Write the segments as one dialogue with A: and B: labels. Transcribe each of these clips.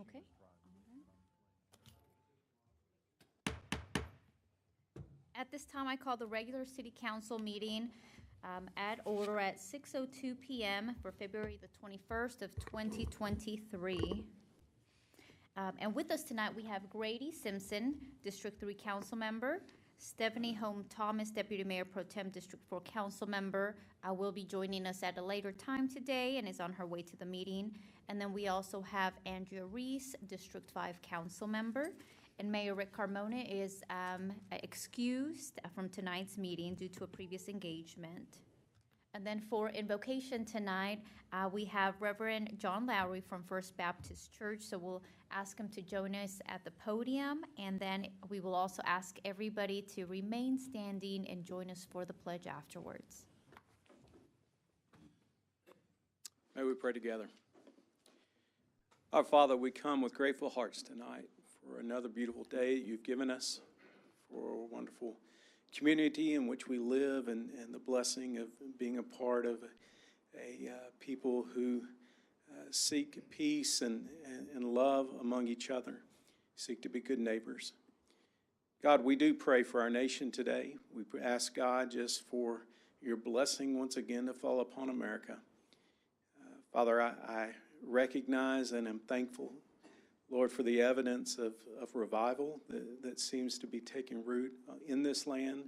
A: Okay. At this time, I call the regular city council meeting at order at 6:02 p.m. for February the 21st of 2023. And with us tonight, we have Grady Simpson, District 3 Council Member, Stephanie Holm Thomas, Deputy Mayor Pro Tem, District 4 Council Member, will be joining us at a later time today and is on her way to the meeting. And then we also have Andrea Reese, District 5 Council Member, and Mayor Rick Carmona is excused from tonight's meeting due to a previous engagement. And then for invocation tonight, we have Reverend John Lowry from First Baptist Church, so we'll ask him to join us at the podium, and then we will also ask everybody to remain standing and join us for the pledge afterwards.
B: May we pray together. Our Father, we come with grateful hearts tonight for another beautiful day that you've given us, for a wonderful community in which we live, and the blessing of being a part of a people who seek peace and love among each other, seek to be good neighbors. God, we do pray for our nation today. We ask God just for your blessing once again to fall upon America. Father, I recognize and am thankful, Lord, for the evidence of revival that seems to be taking root in this land,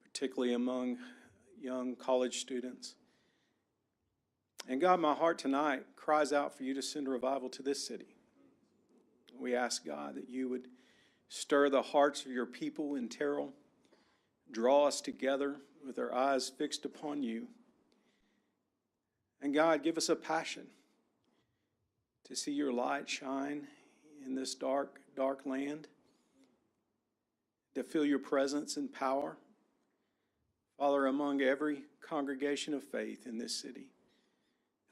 B: particularly among young college students. And God, my heart tonight cries out for you to send revival to this city. We ask, God, that you would stir the hearts of your people in Terrell, draw us together with our eyes fixed upon you. And God, give us a passion to see your light shine in this dark, dark land, to feel your presence and power, Father, among every congregation of faith in this city.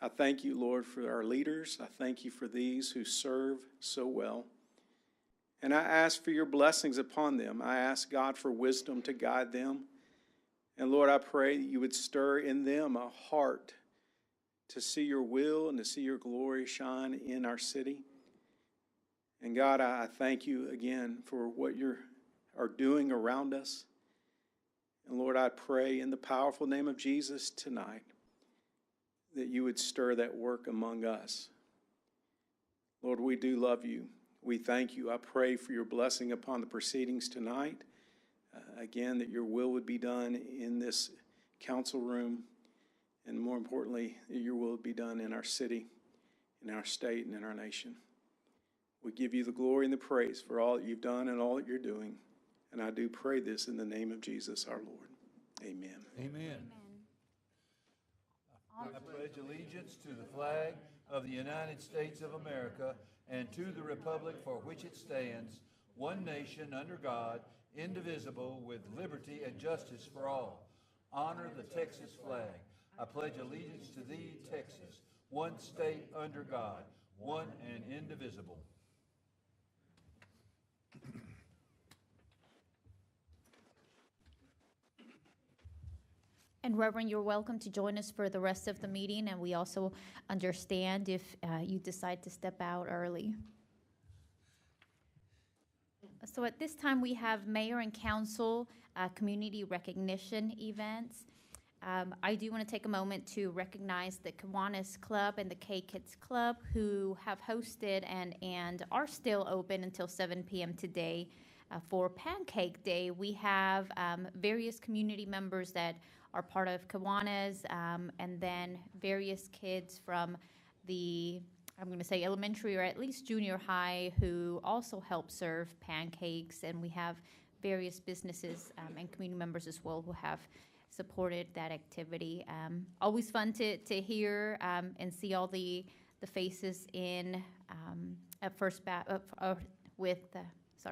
B: I thank you, Lord, for our leaders. I thank you for these who serve so well. And I ask for your blessings upon them. I ask, God, for wisdom to guide them. And Lord, I pray that you would stir in them a heart to see your will and to see your glory shine in our city. And God, I thank you again for what you are doing around us. And Lord, I pray in the powerful name of Jesus tonight that you would stir that work among us. Lord, we do love you. We thank you. I pray for your blessing upon the proceedings tonight. Again, that your will would be done in this council room. And more importantly, that your will be done in our city, in our state, and in our nation. We give you the glory and the praise for all that you've done and all that you're doing. And I do pray this in the name of Jesus our Lord. Amen.
C: Amen. I pledge allegiance to the flag of the United States of America and to the republic for which it stands, one nation under God, indivisible, with liberty and justice for all. Honor the Texas flag. I pledge allegiance to thee, Texas, one state under God, one and indivisible.
A: And Reverend, you're welcome to join us for the rest of the meeting, and we also understand if you decide to step out early. So at this time, we have Mayor and Council community recognition events. I do want to take a moment to recognize the Kiwanis Club and the K-Kids Club, who have hosted and are still open until 7 p.m. today for Pancake Day. We have various community members that are part of Kiwanis, and then various kids from the, I'm going to say elementary or at least junior high, who also help serve pancakes. And we have various businesses and community members as well who have supported that activity. Always fun to hear and see all the faces in at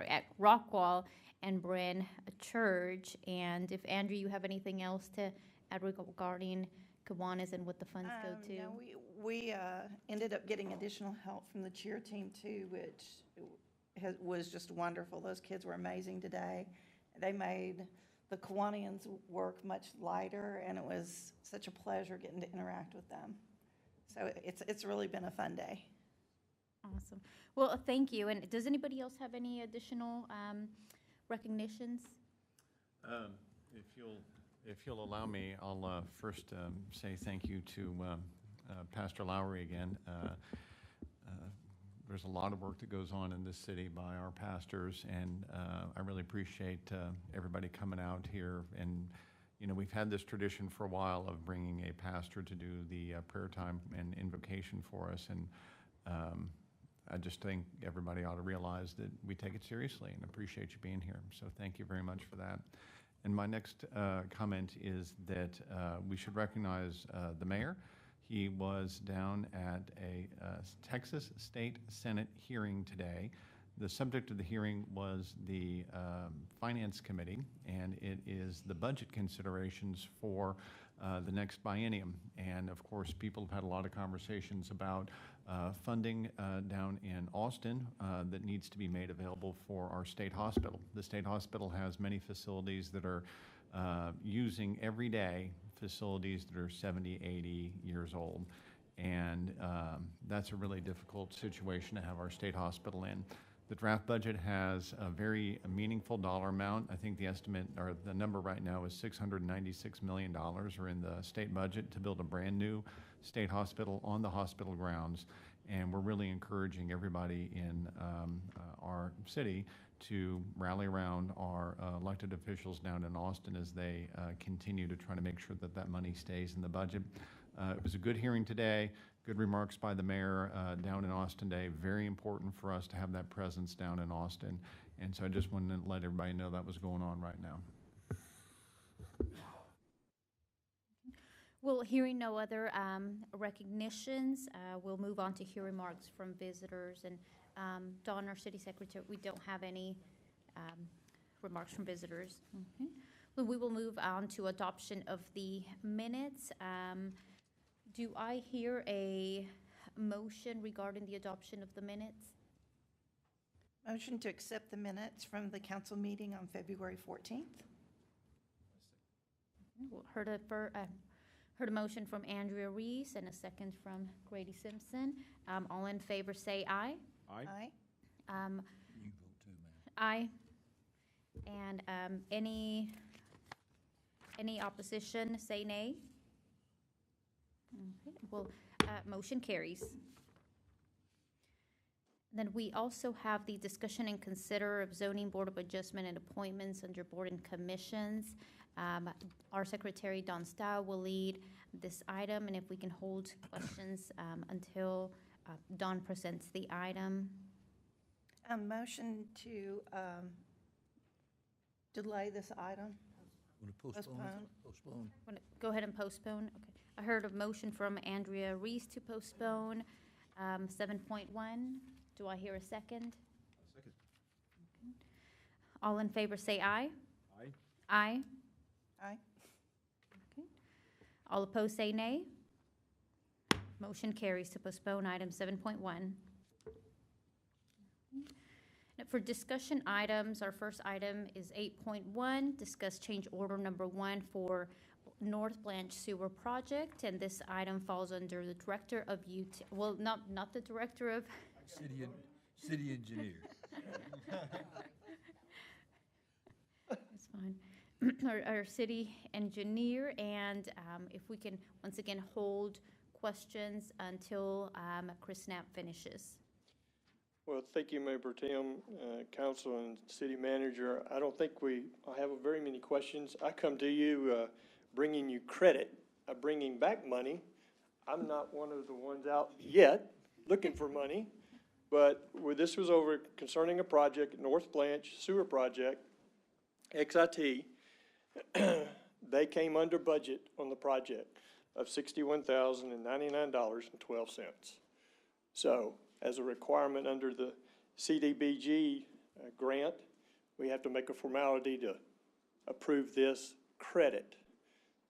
A: at Rockwall and Bryn Church. And if Andrew, you have anything else to add regarding Kiwanis and what the funds go to?
D: No, we ended up getting additional help from the cheer team too, which was just wonderful. Those kids were amazing today. They made the Kiwanians work much lighter, and it was such a pleasure getting to interact with them. So it's really been a fun day.
A: Awesome. Well, thank you. And does anybody else have any additional recognitions?
E: If you'll allow me, I'll first say thank you to Pastor Lowry again. There's a lot of work that goes on in this city by our pastors, and I really appreciate everybody coming out here. And you know, we've had this tradition for a while of bringing a pastor to do the prayer time and invocation for us, and I just think everybody ought to realize that we take it seriously and appreciate you being here. So thank you very much for that. And my next comment is that we should recognize the mayor. He was down at a Texas State Senate hearing today. The subject of the hearing was the Finance Committee, and it is the budget considerations for the next biennium. And of course, people have had a lot of conversations about funding down in Austin that needs to be made available for our state hospital. The state hospital has many facilities that are using every day facilities that are 70, 80 years old. And that's a really difficult situation to have our state hospital in. The draft budget has a very meaningful dollar amount. I think the estimate, or the number right now, is $696 million are in the state budget to build a brand new state hospital on the hospital grounds. And we're really encouraging everybody in our city to rally around our elected officials down in Austin as they continue to try to make sure that that money stays in the budget. It was a good hearing today. Good remarks by the mayor down in Austin today. Very important for us to have that presence down in Austin. And so I just wanted to let everybody know that was going on right now.
A: Well, hearing no other recognitions, we'll move on to hear remarks from visitors. And Dawn, our city secretary, we don't have any remarks from visitors. Okay. Well, we will move on to adoption of the minutes. Do I hear a motion regarding the adoption of the minutes?
D: Motion to accept the minutes from the council meeting on February 14th.
A: Heard a motion from Andrea Reese and a second from Grady Simpson. All in favor say aye.
D: Aye.
C: You vote too, man.
A: Aye. And any opposition say nay. Okay. Well, motion carries. Then we also have the discussion and consider of zoning board of adjustment and appointments under board and commissions. Our secretary, Dawn Stow, will lead this item, and if we can hold questions until Dawn presents the item.
D: A motion to delay this item.
C: Want to postpone? Postpone.
A: Wanna go ahead and postpone? Okay. I heard a motion from Andrea Reese to postpone 7.1. Do I hear a second?
C: Second.
A: Okay. All in favor say aye.
C: Aye.
A: Aye.
D: Aye.
A: Okay. All opposed say nay. Motion carries to postpone item 7.1. Now, for discussion items, our first item is 8.1, discuss change order number 1 for North Blanche Sewer Project, and this item falls under the Director of well, not the Director of...
C: City engineer.
A: That's fine. Our city engineer, and if we can, once again, hold questions until Chris Knapp finishes.
F: Well, thank you, Mayor Pro Tem, Council, and City Manager. I don't think I have very many questions. I come to you bringing you credit, bringing back money. I'm not one of the ones out yet looking for money, but this was over concerning a project, North Blanche Sewer Project, XIT. They came under budget on the project of $61,099.12. So, as a requirement under the CDBG grant, we have to make a formality to approve this credit.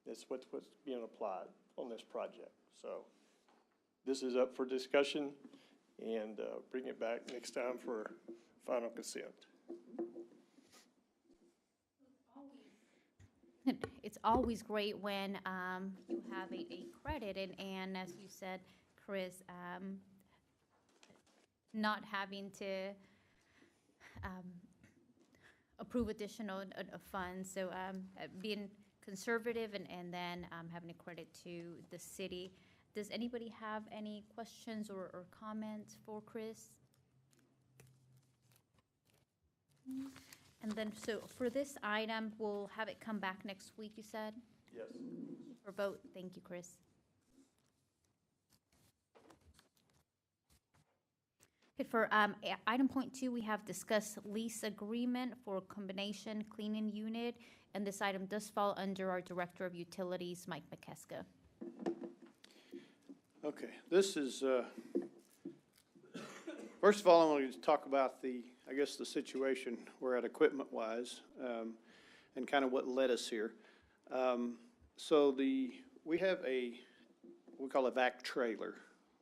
F: That's what's being applied on this project. So this is up for discussion, and bring it back next time for final consent.
A: always great when you have a credit, and as you said, Chris, not having to approve additional funds. So being conservative and then having a credit to the city. Does anybody have any questions or comments for Chris? And then, so for this item, we'll have it come back next week, you said?
F: Yes.
A: For vote. Thank you, Chris. Okay, for item point 2, we have discussed lease agreement for combination cleaning unit, and this item does fall under our Director of Utilities, Mike McKeska.
G: Okay, this is, first of all, I want to talk about the situation we're at equipment-wise, and kind of what led us here. We have we call a vac trailer,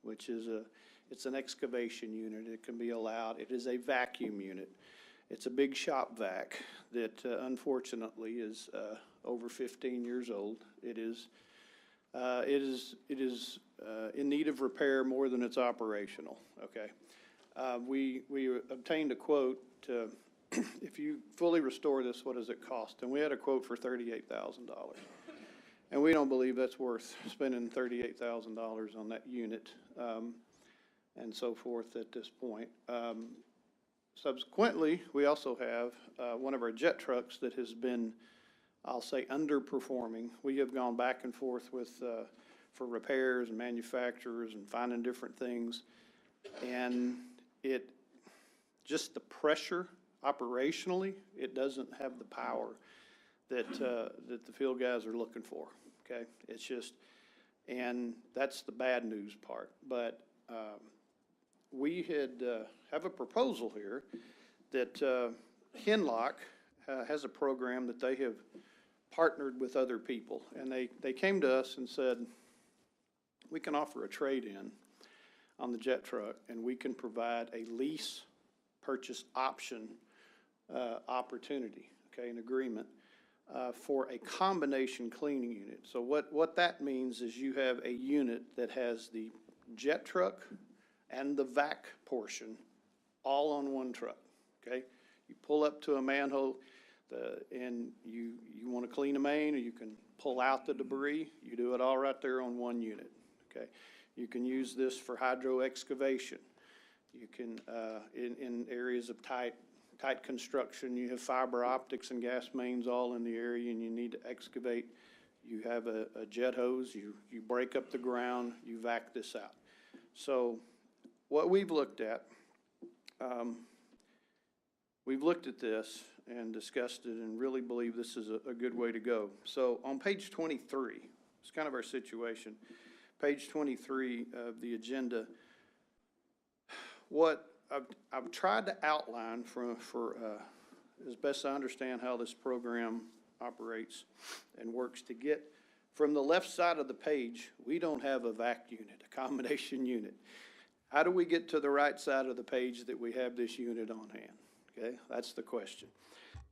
G: which is it's an excavation unit. It can be allowed. It is a vacuum unit. It's a big shop vac that unfortunately is over 15 years old. It is in need of repair more than it's operational, okay? We obtained a quote to, if you fully restore this, what does it cost? And we had a quote for $38,000. And we don't believe that's worth spending $38,000 on that unit, and so forth at this point. Subsequently, we also have one of our jet trucks that has been, I'll say, underperforming. We have gone back and forth with, for repairs and manufacturers and finding different things. And just the pressure operationally, it doesn't have the power that the field guys are looking for, okay? It's just, and that's the bad news part. But we have a proposal here that Kinlock has a program that they have partnered with other people. And they came to us and said, we can offer a trade-in on the jet truck, and we can provide a lease purchase option opportunity, okay, an agreement for a combination cleaning unit. So what that means is you have a unit that has the jet truck and the vac portion all on one truck, okay? You pull up to a manhole and you want to clean a main, or you can pull out the debris, you do it all right there on one unit, okay? You can use this for hydro excavation. You can, in areas of tight construction, you have fiber optics and gas mains all in the area and you need to excavate. You have a jet hose, you break up the ground, you vac this out. So what we've looked at this and discussed it and really believe this is a good way to go. So on page 23, it's kind of our situation. Page 23 of the agenda, what I've tried to outline for as best I understand how this program operates and works to get from the left side of the page, we don't have a vac unit, a combination unit. How do we get to the right side of the page that we have this unit on hand? Okay, that's the question.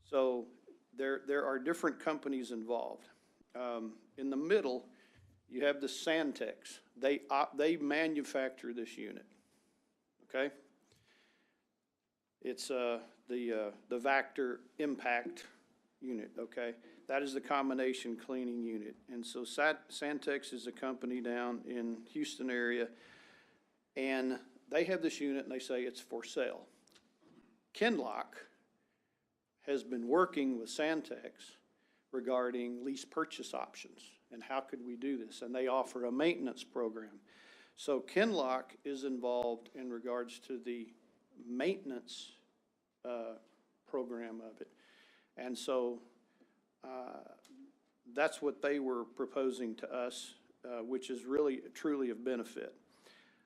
G: So there are different companies involved. In the middle, you have the Santex. They manufacture this unit, okay? It's the Vactor Impact unit, okay? That is the combination cleaning unit. And so Santex is a company down in Houston area, and they have this unit and they say it's for sale. Kinlock has been working with Santex regarding lease purchase options and how could we do this, and they offer a maintenance program. So Kinlock is involved in regards to the maintenance program of it. And so that's what they were proposing to us, which is really truly of benefit.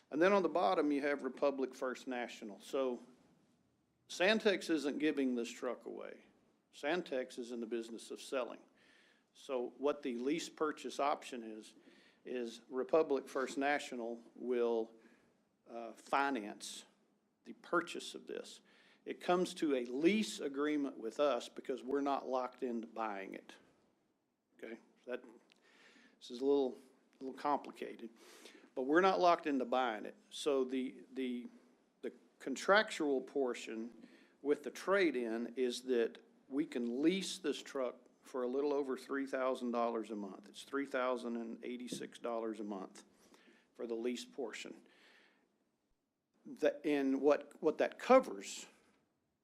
G: And then on the bottom you have Republic First National. So Santex isn't giving this truck away. Santex is in the business of selling. So what the lease purchase option is Republic First National will finance the purchase of this. It comes to a lease agreement with us because we're not locked into buying it. Okay, This is a little complicated, but we're not locked into buying it. So the contractual portion with the trade-in is that we can lease this truck for a little over $3,000 a month. It's $3,086 a month for the lease portion. And what that covers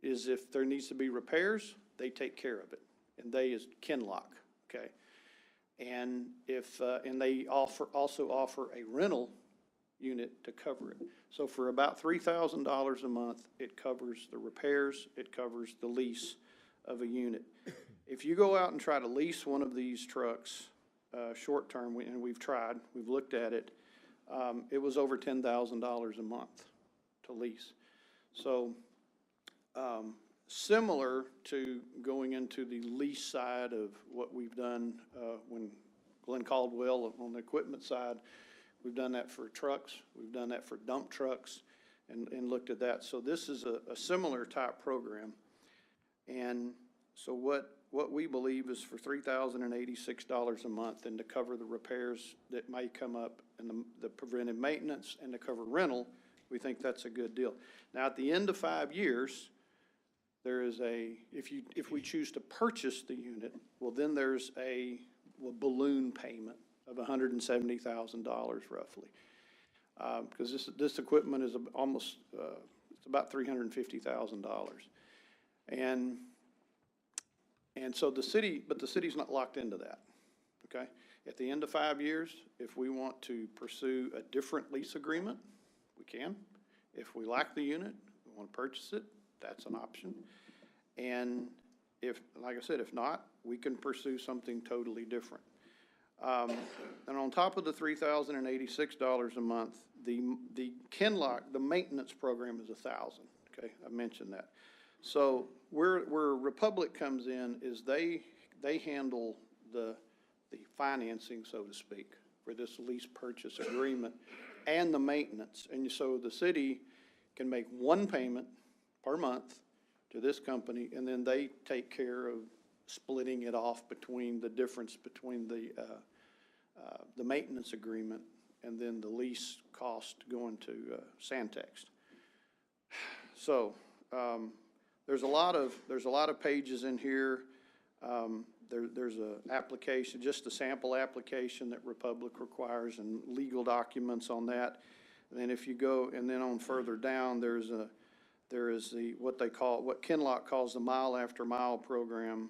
G: is if there needs to be repairs, they take care of it. And they is Kinlock, okay? And if, and they also offer a rental unit to cover it. So for about $3,000 a month, it covers the repairs, it covers the lease of a unit. If you go out and try to lease one of these trucks, short term, and we've tried, we've looked at it, it was over $10,000 a month to lease. So, similar to going into the lease side of what we've done when Glenn Caldwell on the equipment side, we've done that for trucks, we've done that for dump trucks, and looked at that. So this is a similar type program. And so what we believe is for $3,086 a month, and to cover the repairs that may come up and the preventive maintenance and to cover rental, we think that's a good deal. Now, at the end of 5 years, there is if we choose to purchase the unit, well, then there's a balloon payment of $170,000 roughly. Because this equipment is almost, it's about $350,000. And so the city's not locked into that, okay? At the end of 5 years, if we want to pursue a different lease agreement, we can. If we like the unit, we want to purchase it, that's an option. And if, like I said, if not, we can pursue something totally different. And on top of the $3,086 a month, the Kinlock, the maintenance program is $1,000, okay? I mentioned that. So where Republic comes in is they handle the financing, so to speak, for this lease purchase agreement and the maintenance. And so the city can make one payment per month to this company, and then they take care of splitting it off between the difference between the maintenance agreement and then the lease cost going to Santext. So there's a lot of pages in here. There's a application, just a sample application that Republic requires, and legal documents on that. And then if you go, and then on further down, there is what Kinlock calls the mile after mile program.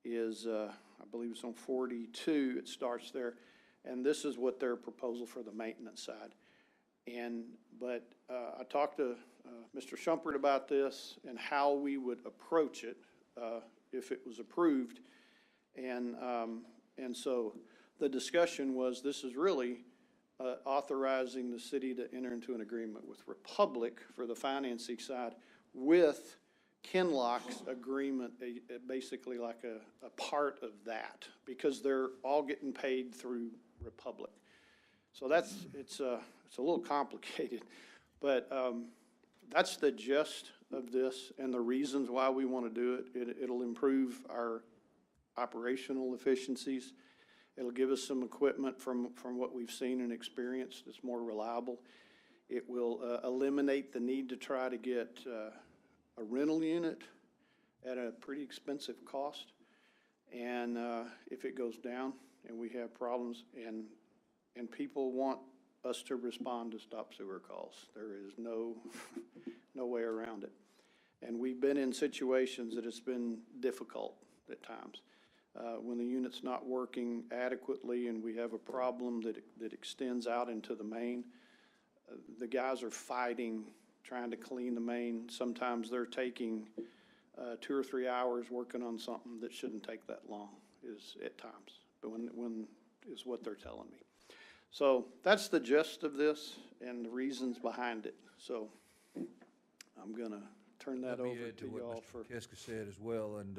G: Is I believe it's on 42. It starts there, and this is what their proposal for the maintenance side. But I talked to Mr. Shumpert about this and how we would approach it if it was approved. And so the discussion was, this is really authorizing the city to enter into an agreement with Republic for the financing side, with Kinlock's agreement basically like a part of that, because they're all getting paid through Republic. So it's a little complicated, but that's the gist of this and the reasons why we want to do it. It'll improve our operational efficiencies. It'll give us some equipment from what we've seen and experienced that's more reliable. It will eliminate the need to try to get a rental unit at a pretty expensive cost. And if it goes down and we have problems and people want us to respond to stop sewer calls, there is no way around it. And we've been in situations that it's been difficult at times. When the unit's not working adequately and we have a problem that extends out into the main, the guys are fighting, trying to clean the main. Sometimes they're taking 2 or 3 hours working on something that shouldn't take that long, is at times, but when is what they're telling me. So that's the gist of this and the reasons behind it. So I'm gonna turn that over to y'all for.
C: Mr. Keska said as well, and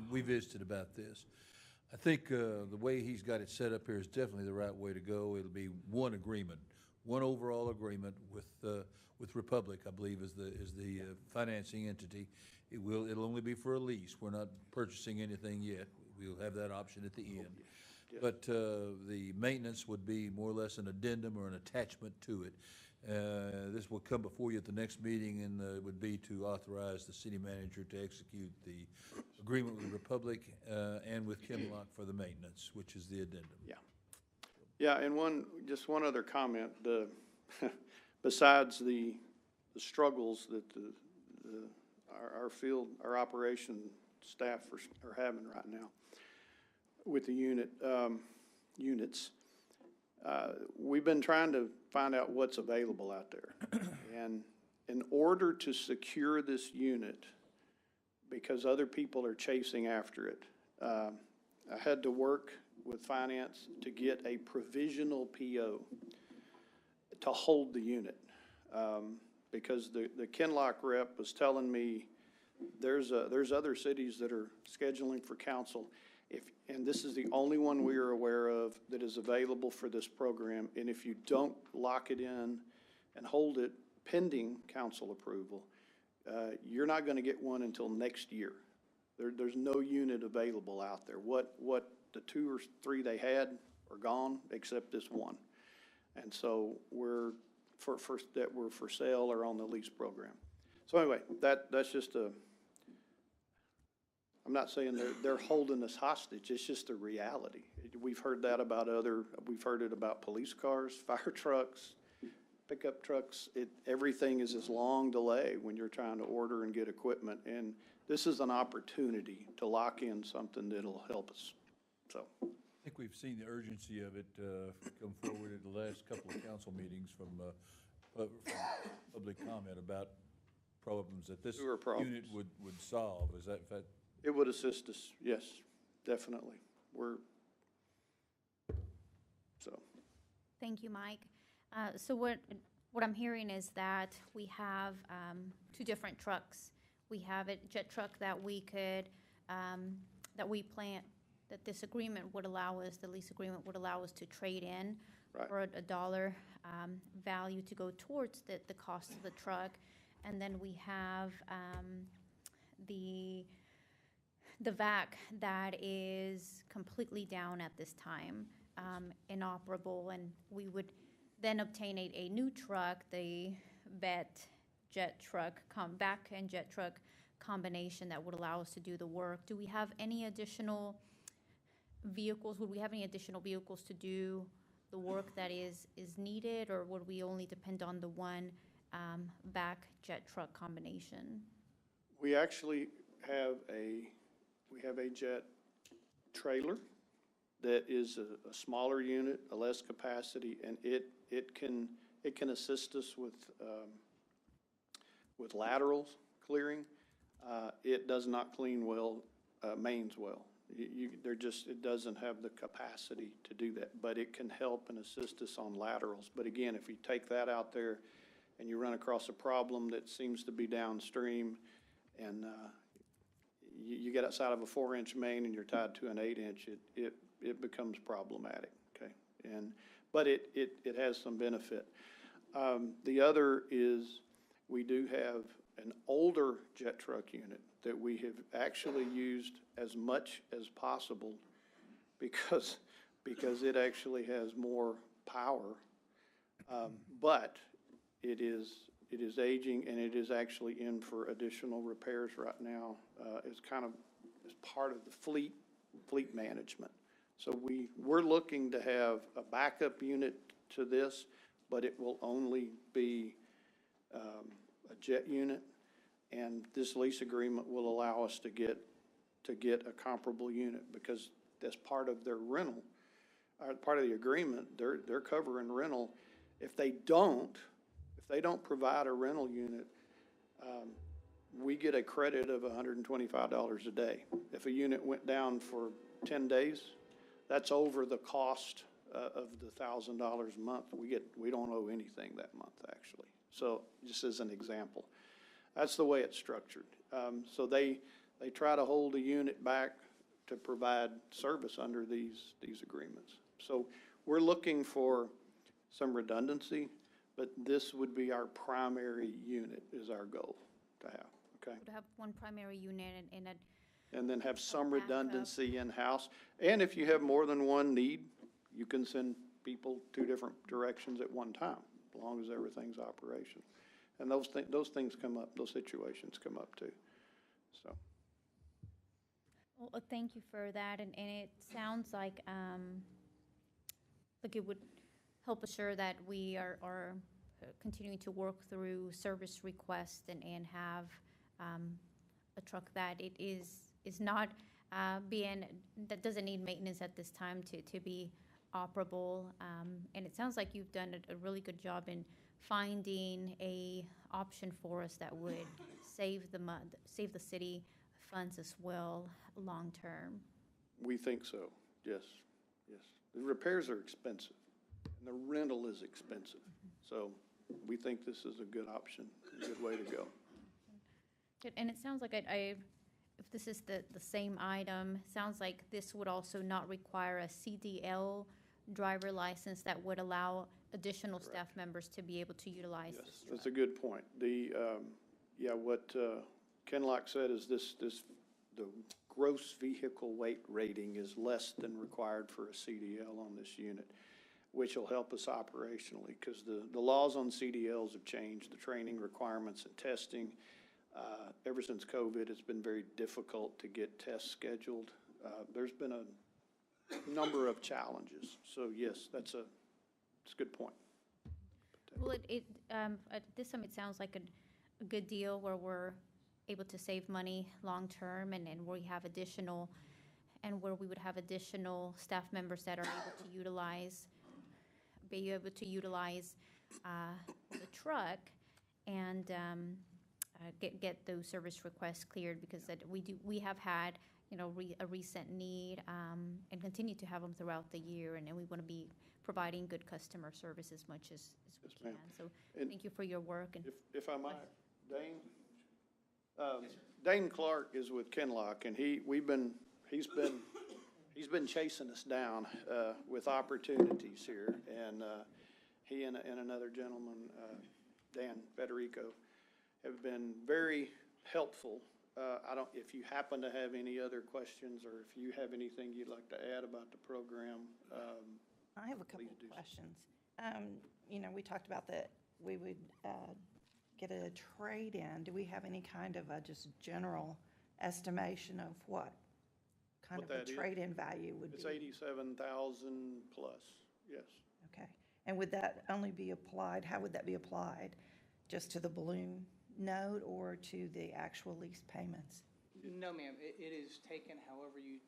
C: we visited about this. I think the way he's got it set up here is definitely the right way to go. It'll be one agreement, one overall agreement with Republic, I believe, is the financing entity. It'll only be for a lease. We're not purchasing anything yet. we'll have that option at the end. But the maintenance would be more or less an addendum or an attachment to it. This will come before you at the next meeting, and it would be to authorize the city manager to execute the agreement with the Republic and with Kinlock for the maintenance, which is the addendum.
G: Yeah. Yeah, and just one other comment, besides the struggles that our field, our operation staff are having right now with the units, we've been trying to find out what's available out there. And in order to secure this unit, because other people are chasing after it, I had to work with finance to get a provisional PO to hold the unit. Because the Kinlock rep was telling me there's other cities that are scheduling for council. And this is the only one we are aware of that is available for this program. And if you don't lock it in and hold it pending council approval, you're not going to get one until next year. There's no unit available out there. What the 2 or 3 they had are gone, except this one. And so we're for sale or on the lease program. So anyway, that's just I'm not saying they're holding us hostage. It's just a reality. We've heard that about we've heard it about police cars, fire trucks, pickup trucks. Everything is this long delay when you're trying to order and get equipment. And this is an opportunity to lock in something that'll help us. So
C: I think we've seen the urgency of it come forward at the last couple of council meetings from public comment about problems that this unit would solve. Is that fact?
G: It would assist us, yes, definitely.
A: Thank you, Mike. So what I'm hearing is that we have 2 different trucks. We have a jet truck that we could, that this agreement would allow us, the lease agreement would allow us to trade in for a dollar value to go towards the cost of the truck. And then we have the VAC that is completely down at this time, inoperable, and we would then obtain a new truck, the VAC jet truck, VAC and jet truck combination that would allow us to do the work. Do we have any additional vehicles? Would we have any additional vehicles to do the work that is needed, or would we only depend on the one VAC jet truck combination?
G: We actually have a jet trailer that is a smaller unit, a less capacity, and it can assist us with laterals clearing. It does not clean mains well. It doesn't have the capacity to do that, but it can help and assist us on laterals. But again, if you take that out there and you run across a problem that seems to be downstream, and you get outside of a 4-inch main and you're tied to an 8-inch, it becomes problematic. Okay, but it has some benefit. The other is we do have an older jet truck unit that we have actually used as much as possible because it actually has more power, but it is aging, and it is actually in for additional repairs right now. It's kind of as part of the fleet management. So we're looking to have a backup unit to this, but it will only be a jet unit, and this lease agreement will allow us to get a comparable unit, because that's part of their rental, part of the agreement. They're covering rental. If they don't provide a rental unit, we get a credit of $125 a day. If a unit went down for 10 days, that's over the cost of the $1,000 a month. We don't owe anything that month, actually. So just as an example, that's the way it's structured. So they try to hold a unit back to provide service under these agreements. So we're looking for some redundancy, but this would be our primary unit, is our goal to have. Okay.
A: To have one primary unit, and
G: and then have some
A: backup.
G: redundancy in-house. And if you have more than one need, you can send people two different directions at one time, as long as everything's operational. And those things come up, those situations come up too, so.
A: Well, thank you for that, and it sounds like it would help assure that we are continuing to work through service requests and have a truck that it is not that doesn't need maintenance at this time to be operable. And it sounds like you've done a really good job in finding a option for us that would save the city funds as well, long-term.
G: We think so, yes, yes. The repairs are expensive, and the rental is expensive. So we think this is a good option, a good way to go.
A: Good. And it sounds like if this is the same item, sounds like this would also not require a CDL driver license that would allow additional staff members to be able to utilize this
G: Yes,
A: truck.
G: that's a good point. What Ken Locke said is the gross vehicle weight rating is less than required for a CDL on this unit, which will help us operationally, because the laws on CDLs have changed, the training requirements and testing. Ever since COVID, it's been very difficult to get tests scheduled. There's been a number of challenges. So yes, it's a good point.
A: Well, at this time, it sounds like a good deal where we're able to save money long-term and where we have additional, and where we would have additional staff members that are be able to utilize the truck and get those service requests cleared, because that we have had, a recent need and continue to have them throughout the year, and we want to be providing good customer service as much as we
G: Yes,
A: can.
G: ma'am.
A: So
G: And
A: thank you for your work. And
G: If I might, Dane? Dane Clark is with Kenlock, and he's been chasing us down with opportunities here, and he and another gentleman, Dan Federico, have been very helpful. If you happen to have any other questions, or if you have anything you'd like to add about the program.
D: I have a couple
G: Please do
D: of
G: so.
D: questions. We talked about that we would get a trade-in. Do we have any kind of a just general estimation of what kind
G: What
D: of a
G: that is?
D: trade-in value would be?
G: It's 87,000 plus, yes.
D: Okay. And would that only be applied, how would that be applied? Just to the balloon note or to the actual lease payments?
H: No, ma'am. It is taken however you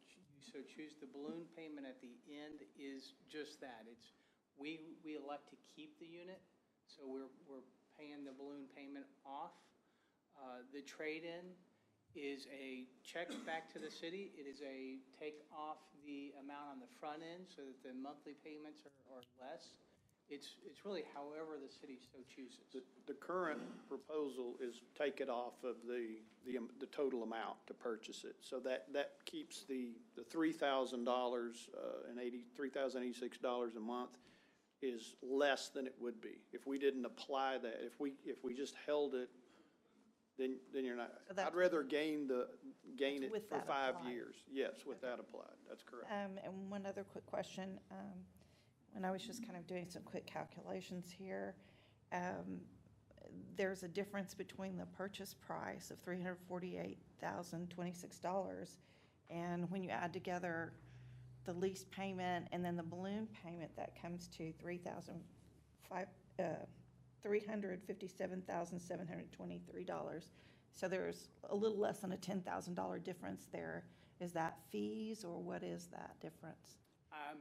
H: so choose. The balloon payment at the end is just that. We elect to keep the unit, so we're paying the balloon payment off. The trade-in is a check back to the city. It is a take off the amount on the front end so that the monthly payments are less. It's really however the city so chooses.
G: The current proposal is take it off of the total amount to purchase it. So that keeps the $3,000 and $3,086 a month is less than it would be. If we didn't apply that, if we just held it, then you're not.
D: So that's-
G: I'd rather gain it
D: with
G: for
D: that
G: 5
D: applied.
G: years. Yes, with that applied. That's correct.
D: And one other quick question. When I was just kind of doing some quick calculations here, there's a difference between the purchase price of $348,026 and when you add together the lease payment and then the balloon payment, that comes to $357,723. So there's a little less than a $10,000 difference there. Is that fees, or what is that difference?
H: I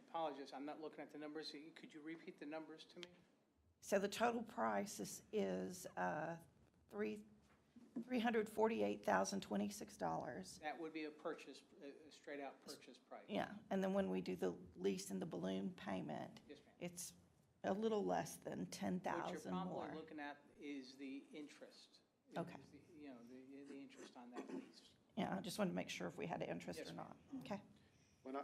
H: apologize. I'm not looking at the numbers. Could you repeat the numbers to me?
D: So the total price is $348,026.
H: That would be a purchase, a straight out purchase price.
D: Yeah, and then when we do the lease and the balloon payment,
H: Yes, ma'am.
D: it's a little less than 10,000
H: What you're
D: more.
H: probably looking at is the interest.
D: Okay.
H: Is the interest on that lease.
D: Yeah, I just wanted to make sure if we had interest
H: Yes,
D: or
H: ma'am.
D: not. Okay.
G: When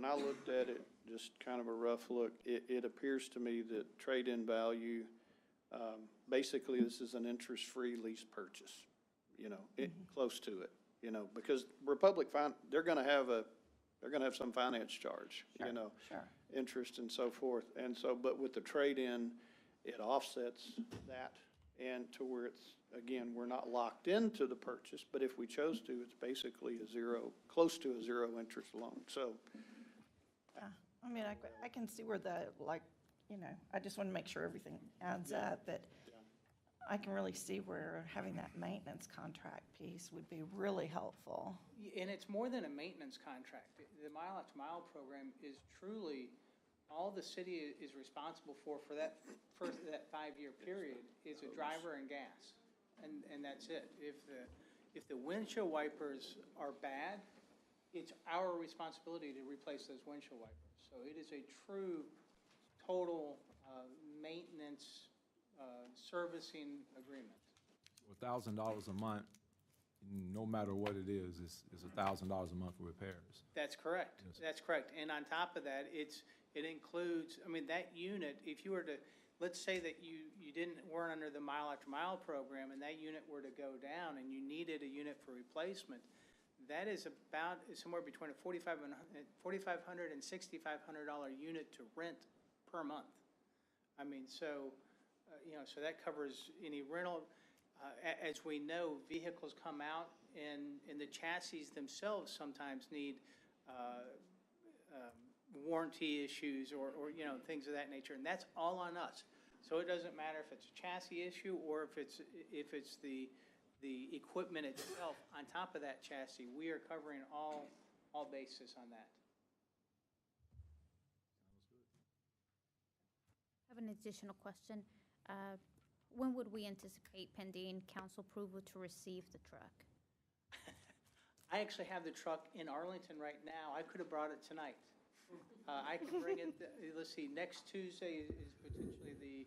G: I looked at it, just kind of a rough look, it appears to me that trade-in value, basically this is an interest-free lease purchase. you know, close to it, you know, because Republic they're gonna have some finance charge, you know,
D: Sure.
G: interest and so forth. And so, but with the trade-in, it offsets that, and to where it's, again, we're not locked into the purchase, but if we chose to, it's basically close to a zero interest loan. So,
D: I mean, I can see where you know, I just want to make sure everything adds up, but I can really see where having that maintenance contract piece would be really helpful.
H: And it's more than a maintenance contract. The Mile After Mile program is truly, all the city is responsible for that 5-year period is a driver and gas. And that's it. If the windshield wipers are bad, it's our responsibility to replace those windshield wipers. So it is a true, total maintenance servicing agreement.
I: $1,000 a month, no matter what it is $1,000 a month for repairs.
H: That's correct.
I: Yes.
H: That's correct. And on top of that, it includes, I mean, that unit, if you were to, let's say that you weren't under the Mile After Mile program and that unit were to go down and you needed a unit for replacement, that is about somewhere between a $4,500 and $6,500 unit to rent per month. I mean, so, you know, so that covers any rental. As we know, vehicles come out and the chassis themselves sometimes need warranty issues or, you know, things of that nature, and that's all on us. So it doesn't matter if it's a chassis issue or if it's the equipment itself on top of that chassis. We are covering all bases on that.
A: I have an additional question. When would we anticipate pending council approval to receive the truck?
H: I actually have the truck in Arlington right now. I could have brought it tonight. I can bring it, let's see, next Tuesday is potentially the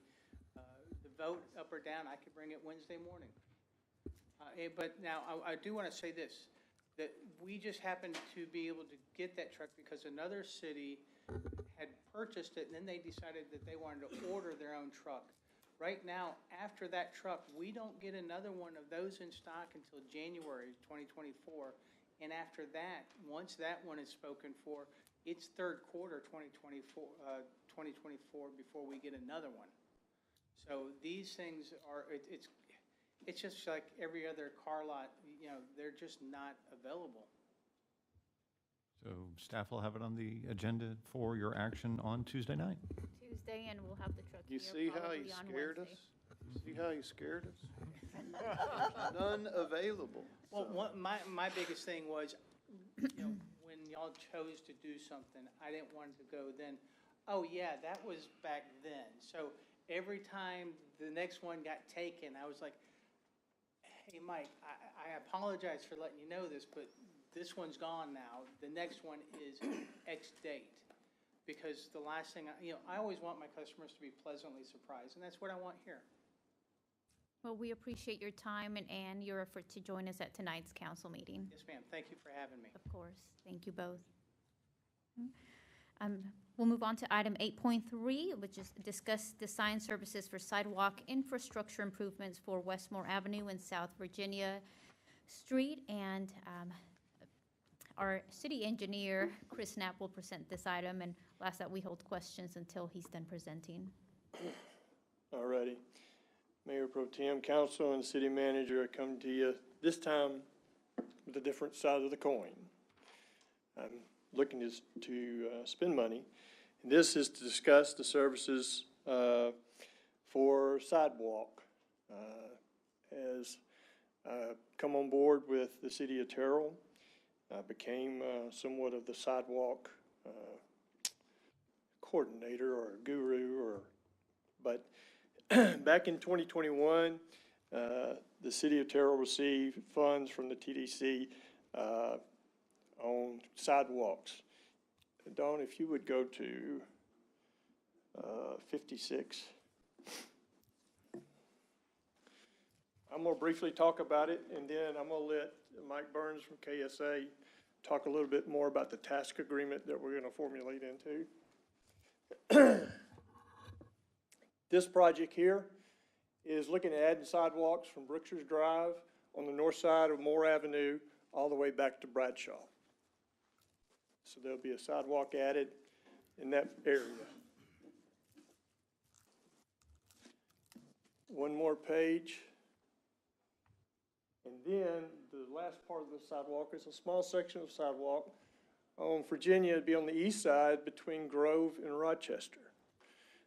H: vote up or down. I could bring it Wednesday morning. But now, I do want to say this, that we just happened to be able to get that truck because another city had purchased it, and then they decided that they wanted to order their own truck. Right now, after that truck, we don't get another one of those in stock until January 2024. And after that, once that one is spoken for, it's third quarter 2024 before we get another one. So these things are, it's just like every other car lot, you know, they're just not available.
E: So staff will have it on the agenda for your action on Tuesday night.
A: Tuesday, and we'll have the truck here
G: you see how
A: probably
G: you
A: on
G: scared us?
A: Wednesday.
G: See how you scared us? None available.
H: Well,
G: So,
H: my biggest thing was, you know, when y'all chose to do something, I didn't want to go then, oh yeah, that was back then. So every time the next one got taken, I was like, hey, Mike, I apologize for letting you know this, but this one's gone now. The next one is X date. Because the last thing, I always want my customers to be pleasantly surprised, and that's what I want here.
A: Well, we appreciate your time and your effort to join us at tonight's council meeting.
H: Yes, ma'am. Thank you for having me.
A: Of course. Thank you both. We'll move on to item 8.3, which is discuss design services for sidewalk infrastructure improvements for Westmore Avenue and South Virginia Street. And our city engineer, Chris Knapp, will present this item, and we'll ask that we hold questions until he's done presenting.
F: All righty. Mayor Pro Tem, Council, and City Manager, I come to you this time with a different side of the coin. I'm looking to spend money. And this is to discuss the services for Sidewalk. As I come on board with the City of Terrell, I became somewhat of the Sidewalk coordinator or guru, but back in 2021, the City of Terrell received funds from the TDC on sidewalks. Dawn, if you would go to 56. I'm going to briefly talk about it, and then I'm going to let Mike Burns from KSA talk a little bit more about the task agreement that we're going to formulate into. This project here is looking at adding sidewalks from Brookshires Drive on the north side of Moore Avenue all the way back to Bradshaw. So there'll be a sidewalk added in that area. One more page. And then the last part of the sidewalk is a small section of sidewalk on Virginia. It'd be on the east side between Grove and Rochester.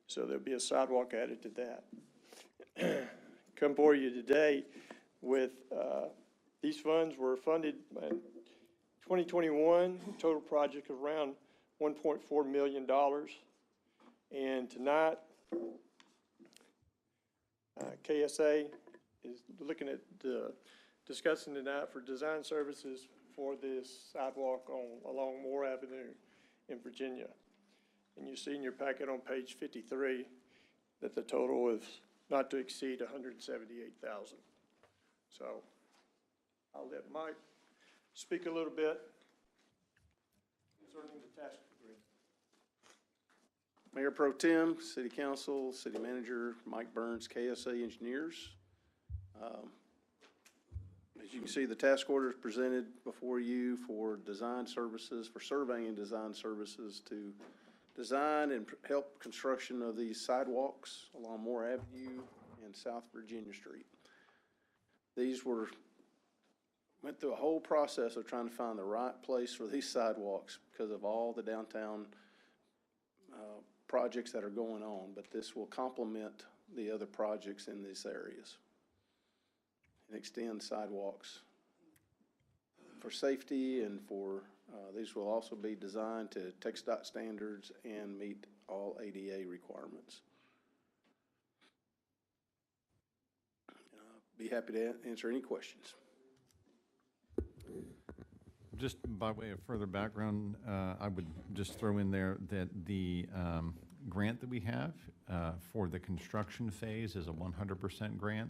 F: So there'll be a sidewalk added to that. Come before you today with, these funds were funded in 2021, total project of around $1.4 million. And tonight, KSA is looking at discussing tonight for design services for this sidewalk along Moore Avenue in Virginia. And you see in your packet on page 53 that the total is not to exceed $178,000. So I'll let Mike speak a little bit concerning the task agreement.
G: Mayor Pro Tem, City Council, City Manager, Mike Burns, KSA Engineers. As you can see, the task order is presented before you for design services, for surveying and design services to design and help construction of these sidewalks along Moore Avenue and South Virginia Street. These went through a whole process of trying to find the right place for these sidewalks because of all the downtown projects that are going on, but this will complement the other projects in these areas and extend sidewalks for safety and for, these will also be designed to TxDOT standards and meet all ADA requirements. Be happy to answer any questions.
E: Just by way of further background, I would just throw in there that the grant that we have for the construction phase is a 100% grant.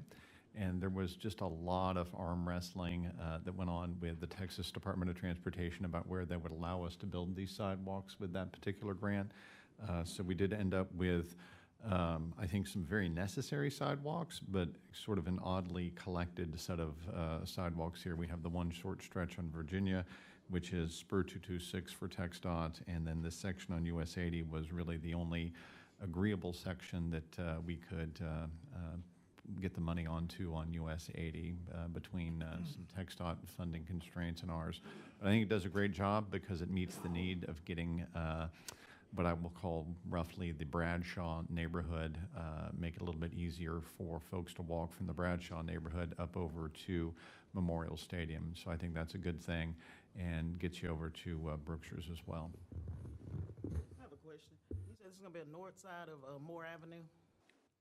E: And there was just a lot of arm wrestling that went on with the Texas Department of Transportation about where they would allow us to build these sidewalks with that particular grant. So we did end up with, I think, some very necessary sidewalks, but sort of an oddly collected set of sidewalks here. We have the one short stretch on Virginia, which is Spur 226 for TxDOT, and then this section on US 80 was really the only agreeable section that we could get the money onto on US 80 between some TxDOT funding constraints and ours. But I think it does a great job because it meets the need of getting what I will call roughly the Bradshaw neighborhood, make it a little bit easier for folks to walk from the Bradshaw neighborhood up over to Memorial Stadium. So I think that's a good thing and gets you over to Brookshire's as well.
J: I have a question. You said this is going to be a north side of Moore Avenue?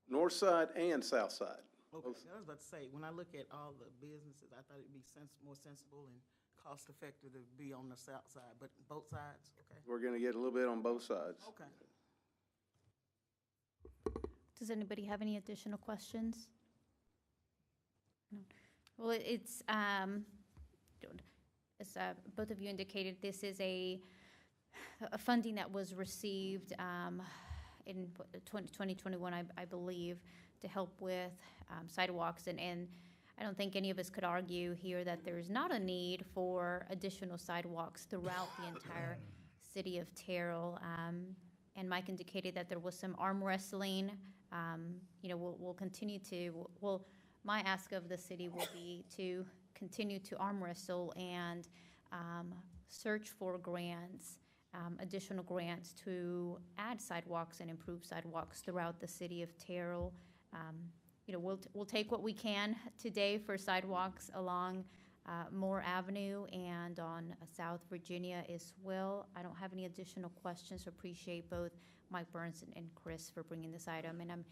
G: North side and south side.
J: Okay, I was about to say, when I look at all the businesses, I thought it'd be more sensible and cost-effective to be on the south side, but both sides, okay?
G: We're going to get a little bit on both sides.
J: Okay.
A: Does anybody have any additional questions? No. Well, it's, as both of you indicated, this is a funding that was received in 2021, I believe, to help with sidewalks. And I don't think any of us could argue here that there's not a need for additional sidewalks throughout the entire city of Terrell. And Mike indicated that there was some arm wrestling. You know, we'll continue to, my ask of the city will be to continue to arm wrestle and search for grants, additional grants to add sidewalks and improve sidewalks throughout the city of Terrell. You know, we'll take what we can today for sidewalks along Moore Avenue and on South Virginia as well. I don't have any additional questions. Appreciate both Mike Burns and Chris for bringing this item, and I'm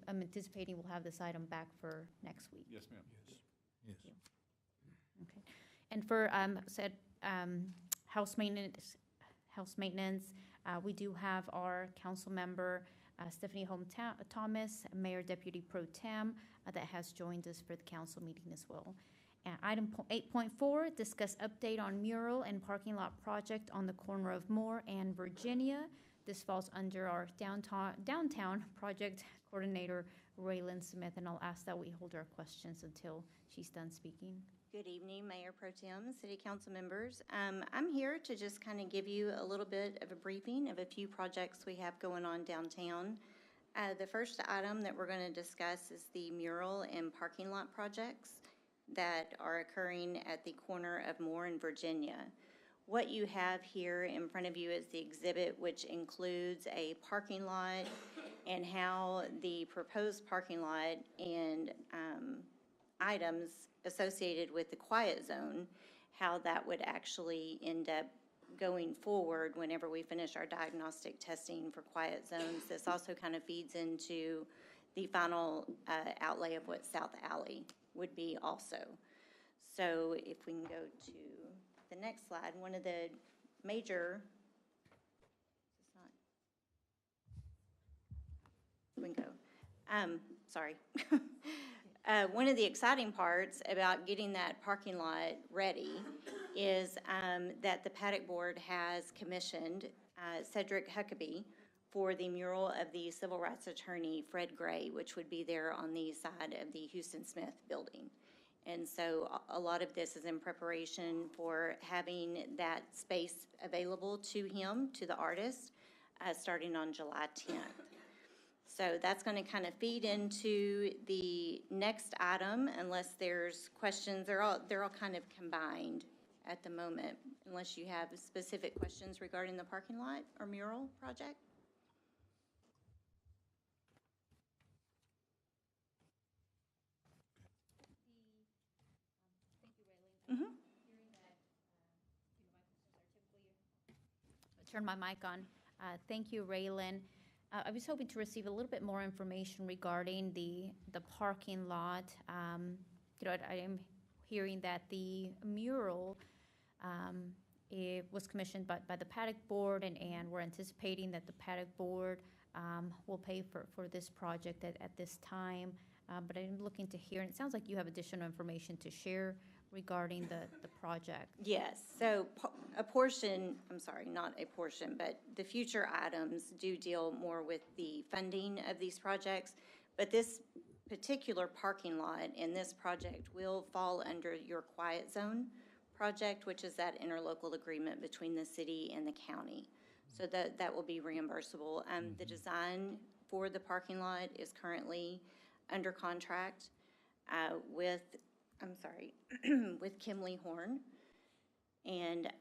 A: anticipating we'll have this item back for next week.
E: Yes, ma'am.
C: Yes.
A: Okay. And for house maintenance, we do have our council member Stephanie Holm Thomas, Mayor Deputy Pro Tem, that has joined us for the council meeting as well. And item 8.4, discuss update on mural and parking lot project on the corner of Moore and Virginia. This falls under our downtown project coordinator, Raylan Smith, and I'll ask that we hold our questions until she's done speaking.
K: Good evening, Mayor Pro Tem, City Council members. I'm here to just kind of give you a little bit of a briefing of a few projects we have going on downtown. The first item that we're going to discuss is the mural and parking lot projects that are occurring at the corner of Moore and Virginia. What you have here in front of you is the exhibit, which includes a parking lot and how the proposed parking lot and items associated with the quiet zone, how that would actually end up going forward whenever we finish our diagnostic testing for quiet zones. This also kind of feeds into the final outlay of what South Alley would be also. So if we can go to the next slide, one of the major, we can go, sorry. One of the exciting parts about getting that parking lot ready is that the Paddock Board has commissioned Cedric Huckabee for the mural of the civil rights attorney Fred Gray, which would be there on the side of the Houston Smith building. And so a lot of this is in preparation for having that space available to him, to the artist, starting on July 10th. So that's going to kind of feed into the next item, unless there's questions. They're all kind of combined at the moment, unless you have specific questions regarding the parking lot or mural project.
A: Turn my mic on. Thank you, Raylan. I was hoping to receive a little bit more information regarding the parking lot. I am hearing that the mural it was commissioned by the Paddock Board, and we're anticipating that the Paddock Board will pay for this project at this time. But I'm looking to hear, and it sounds like you have additional information to share regarding the project.
K: Yes, so a portion, I'm sorry, not a portion, but the future items do deal more with the funding of these projects. But this particular parking lot in this project will fall under your quiet zone project, which is that interlocal agreement between the city and the county. So that will be reimbursable. The design for the parking lot is currently under contract with Kimley Horn. And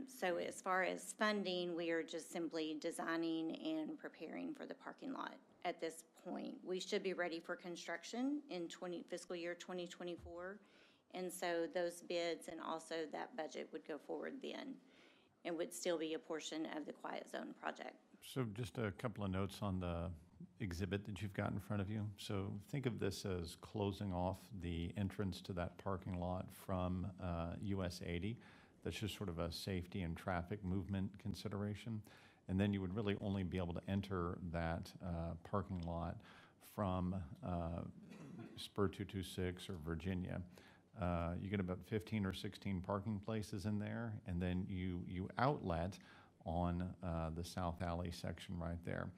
K: so as far as funding, we are just simply designing and preparing for the parking lot at this point. We should be ready for construction in fiscal year 2024. And so those bids and also that budget would go forward then and would still be a portion of the quiet zone project.
E: So just a couple of notes on the exhibit that you've got in front of you. So think of this as closing off the entrance to that parking lot from US 80. That's just sort of a safety and traffic movement consideration. And then you would really only be able to enter that parking lot from Spur 226 or Virginia. You get about 15 or 16 parking places in there, and then you outlet on the South Alley section right there.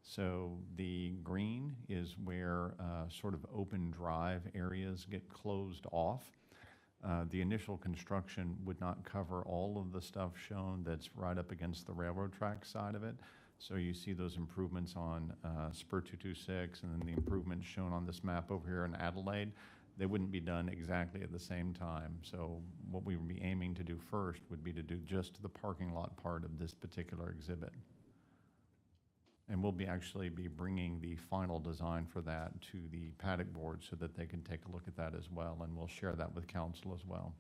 E: So the green is where sort of open drive areas get closed off. The initial construction would not cover all of the stuff shown that's right up against the railroad track side of it. So you see those improvements on Spur 226 and then the improvements shown on this map over here in Adelaide. They wouldn't be done exactly at the same time. So what we would be aiming to do first would be to do just the parking lot part of this particular exhibit. And we'll actually be bringing the final design for that to the Paddock Board so that they can take a look at that as well, and we'll share that with council as well.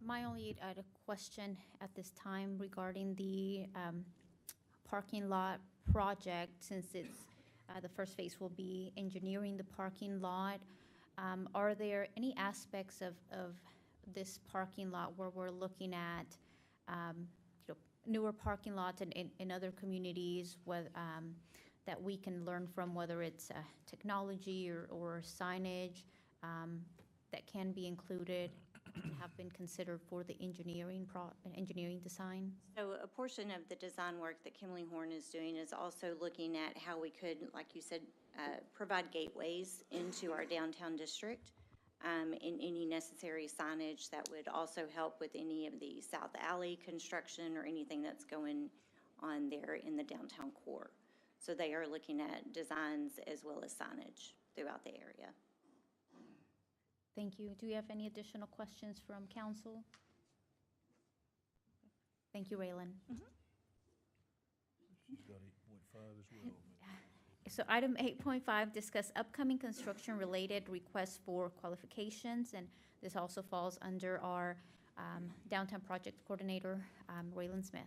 A: My only question at this time regarding the parking lot project, since it's the first phase will be engineering the parking lot. Are there any aspects of this parking lot where we're looking at newer parking lots in other communities that we can learn from, whether it's technology or signage that can be included have been considered for the engineering design?
K: So a portion of the design work that Kimley Horn is doing is also looking at how we could, like you said, provide gateways into our downtown district, and any necessary signage that would also help with any of the South Alley construction or anything that's going on there in the downtown core. So they are looking at designs as well as signage throughout the area.
A: Thank you. Do you have any additional questions from council? Thank you, Raylan.
C: She's got 8.5 as well.
A: So item 8.5, discuss upcoming construction-related requests for qualifications, and this also falls under our downtown project coordinator, Raylan Smith.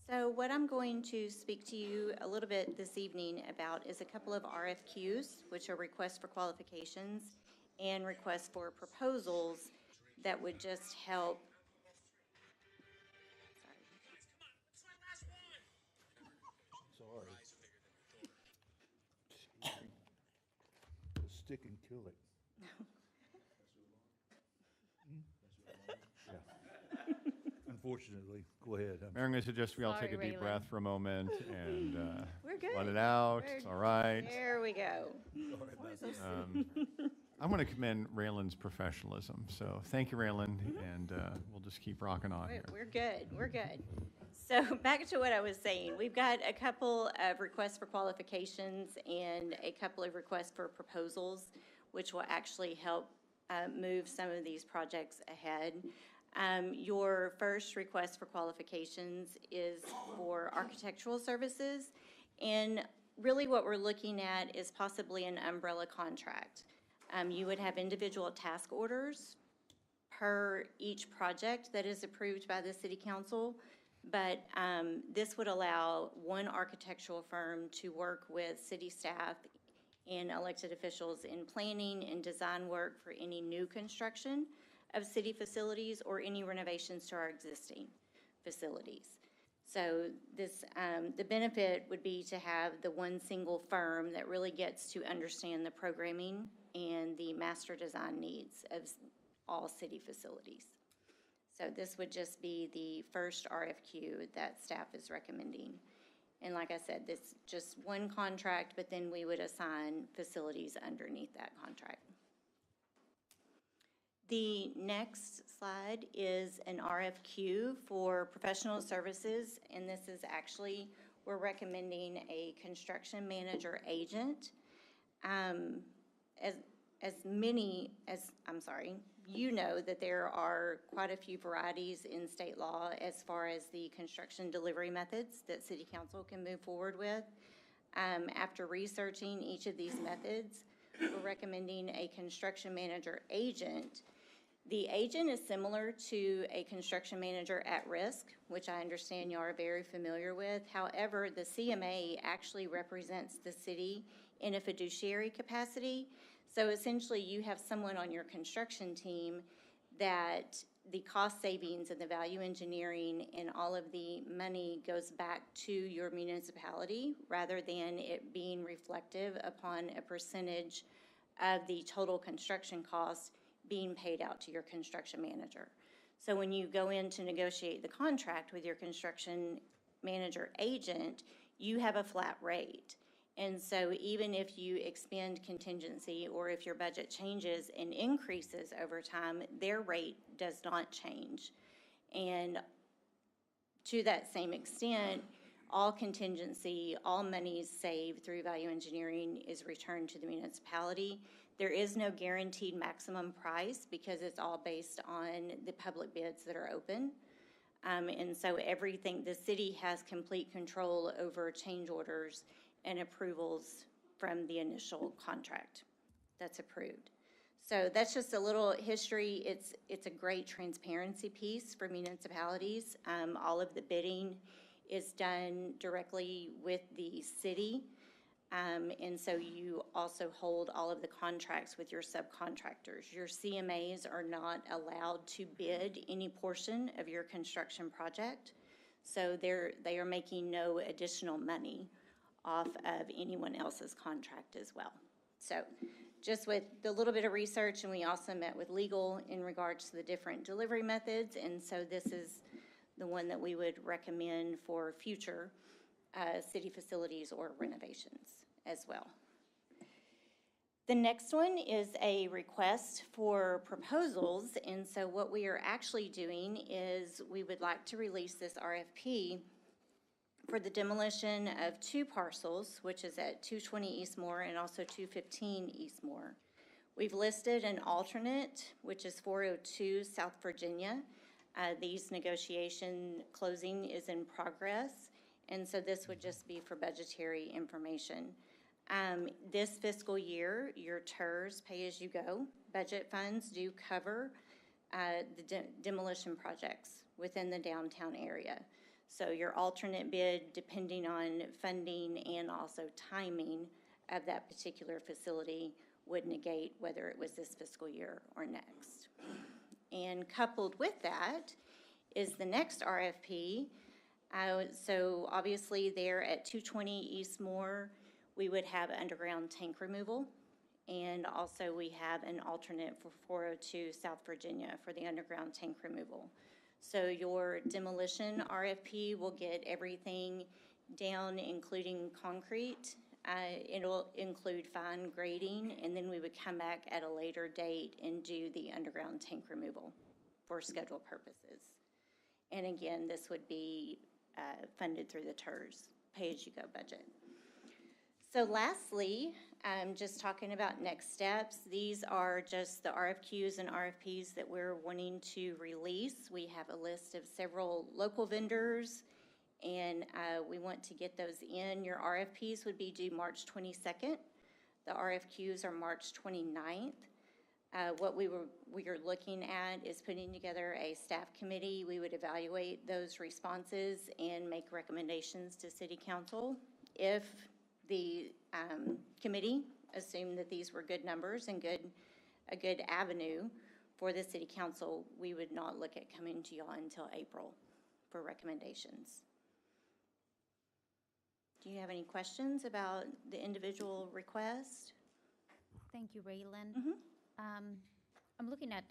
K: So what I'm going to speak to you a little bit this evening about is a couple of RFQs, which are requests for qualifications, and requests for proposals that would just help.
C: Sorry. Stick and kill it. Unfortunately, go ahead.
E: Mayor, I'm going to suggest we all take a
A: Sorry,
E: deep
A: Raylan.
E: breath for a moment and
K: We're good.
E: let it out. It's all right.
K: There we go.
E: I want to commend Raylan's professionalism. So thank you, Raylan, and we'll just keep rocking on here.
K: We're good. We're good. So back to what I was saying, we've got a couple of requests for qualifications and a couple of requests for proposals, which will actually help move some of these projects ahead. Your first request for qualifications is for architectural services, and really what we're looking at is possibly an umbrella contract. You would have individual task orders per each project that is approved by the city council, but this would allow one architectural firm to work with city staff and elected officials in planning and design work for any new construction of city facilities or any renovations to our existing facilities. So this, the benefit would be to have the one single firm that really gets to understand the programming and the master design needs of all city facilities. So this would just be the first RFQ that staff is recommending. And like I said, this just one contract, but then we would assign facilities underneath that contract. The next slide is an RFQ for professional services, and this is actually, we're recommending a construction manager agent. You know that there are quite a few varieties in state law as far as the construction delivery methods that City Council can move forward with. After researching each of these methods, we're recommending a construction manager agent. The agent is similar to a construction manager at risk, which I understand you are very familiar with. However, the CMA actually represents the city in a fiduciary capacity. So essentially, you have someone on your construction team that the cost savings and the value engineering and all of the money goes back to your municipality rather than it being reflective upon a percentage of the total construction cost being paid out to your construction manager. So when you go in to negotiate the contract with your construction manager agent, you have a flat rate. And so even if you expend contingency or if your budget changes and increases over time, their rate does not change. And to that same extent, all contingency, all monies saved through value engineering is returned to the municipality. There is no guaranteed maximum price because it's all based on the public bids that are open. And so everything, the city has complete control over change orders and approvals from the initial contract that's approved. So that's just a little history. It's a great transparency piece for municipalities. All of the bidding is done directly with the city. And so you also hold all of the contracts with your subcontractors. Your CMAs are not allowed to bid any portion of your construction project. So they are making no additional money off of anyone else's contract as well. So just with the little bit of research, and we also met with legal in regards to the different delivery methods, and so this is the one that we would recommend for future city facilities or renovations as well. The next one is a request for proposals, and so what we are actually doing is we would like to release this RFP for the demolition of 2 parcels, which is at 220 East Moore and also 215 East Moore. We've listed an alternate, which is 402 South Virginia. These negotiation closing is in progress, and so this would just be for budgetary information. This fiscal year, your TERS, pay-as-you-go, budget funds do cover the demolition projects within the downtown area. So your alternate bid, depending on funding and also timing of that particular facility, would negate whether it was this fiscal year or next. And coupled with that is the next RFP. So obviously there at 220 East Moore, we would have underground tank removal. And also we have an alternate for 402 South Virginia for the underground tank removal. So your demolition RFP will get everything down, including concrete. It'll include fine grading, and then we would come back at a later date and do the underground tank removal for schedule purposes. And again, this would be funded through the TERS, pay-as-you-go budget. So lastly, just talking about next steps, these are just the RFQs and RFPs that we're wanting to release. We have a list of several local vendors, and we want to get those in. Your RFPs would be due March 22nd. The RFQs are March 29th. What we are looking at is putting together a staff committee. We would evaluate those responses and make recommendations to City Council. If the committee assumed that these were good numbers and a good avenue for the City Council, we would not look at coming to y'all until April for recommendations. Do you have any questions about the individual request?
A: Thank you, Raylan.
K: Mm-hmm.
A: I'm looking at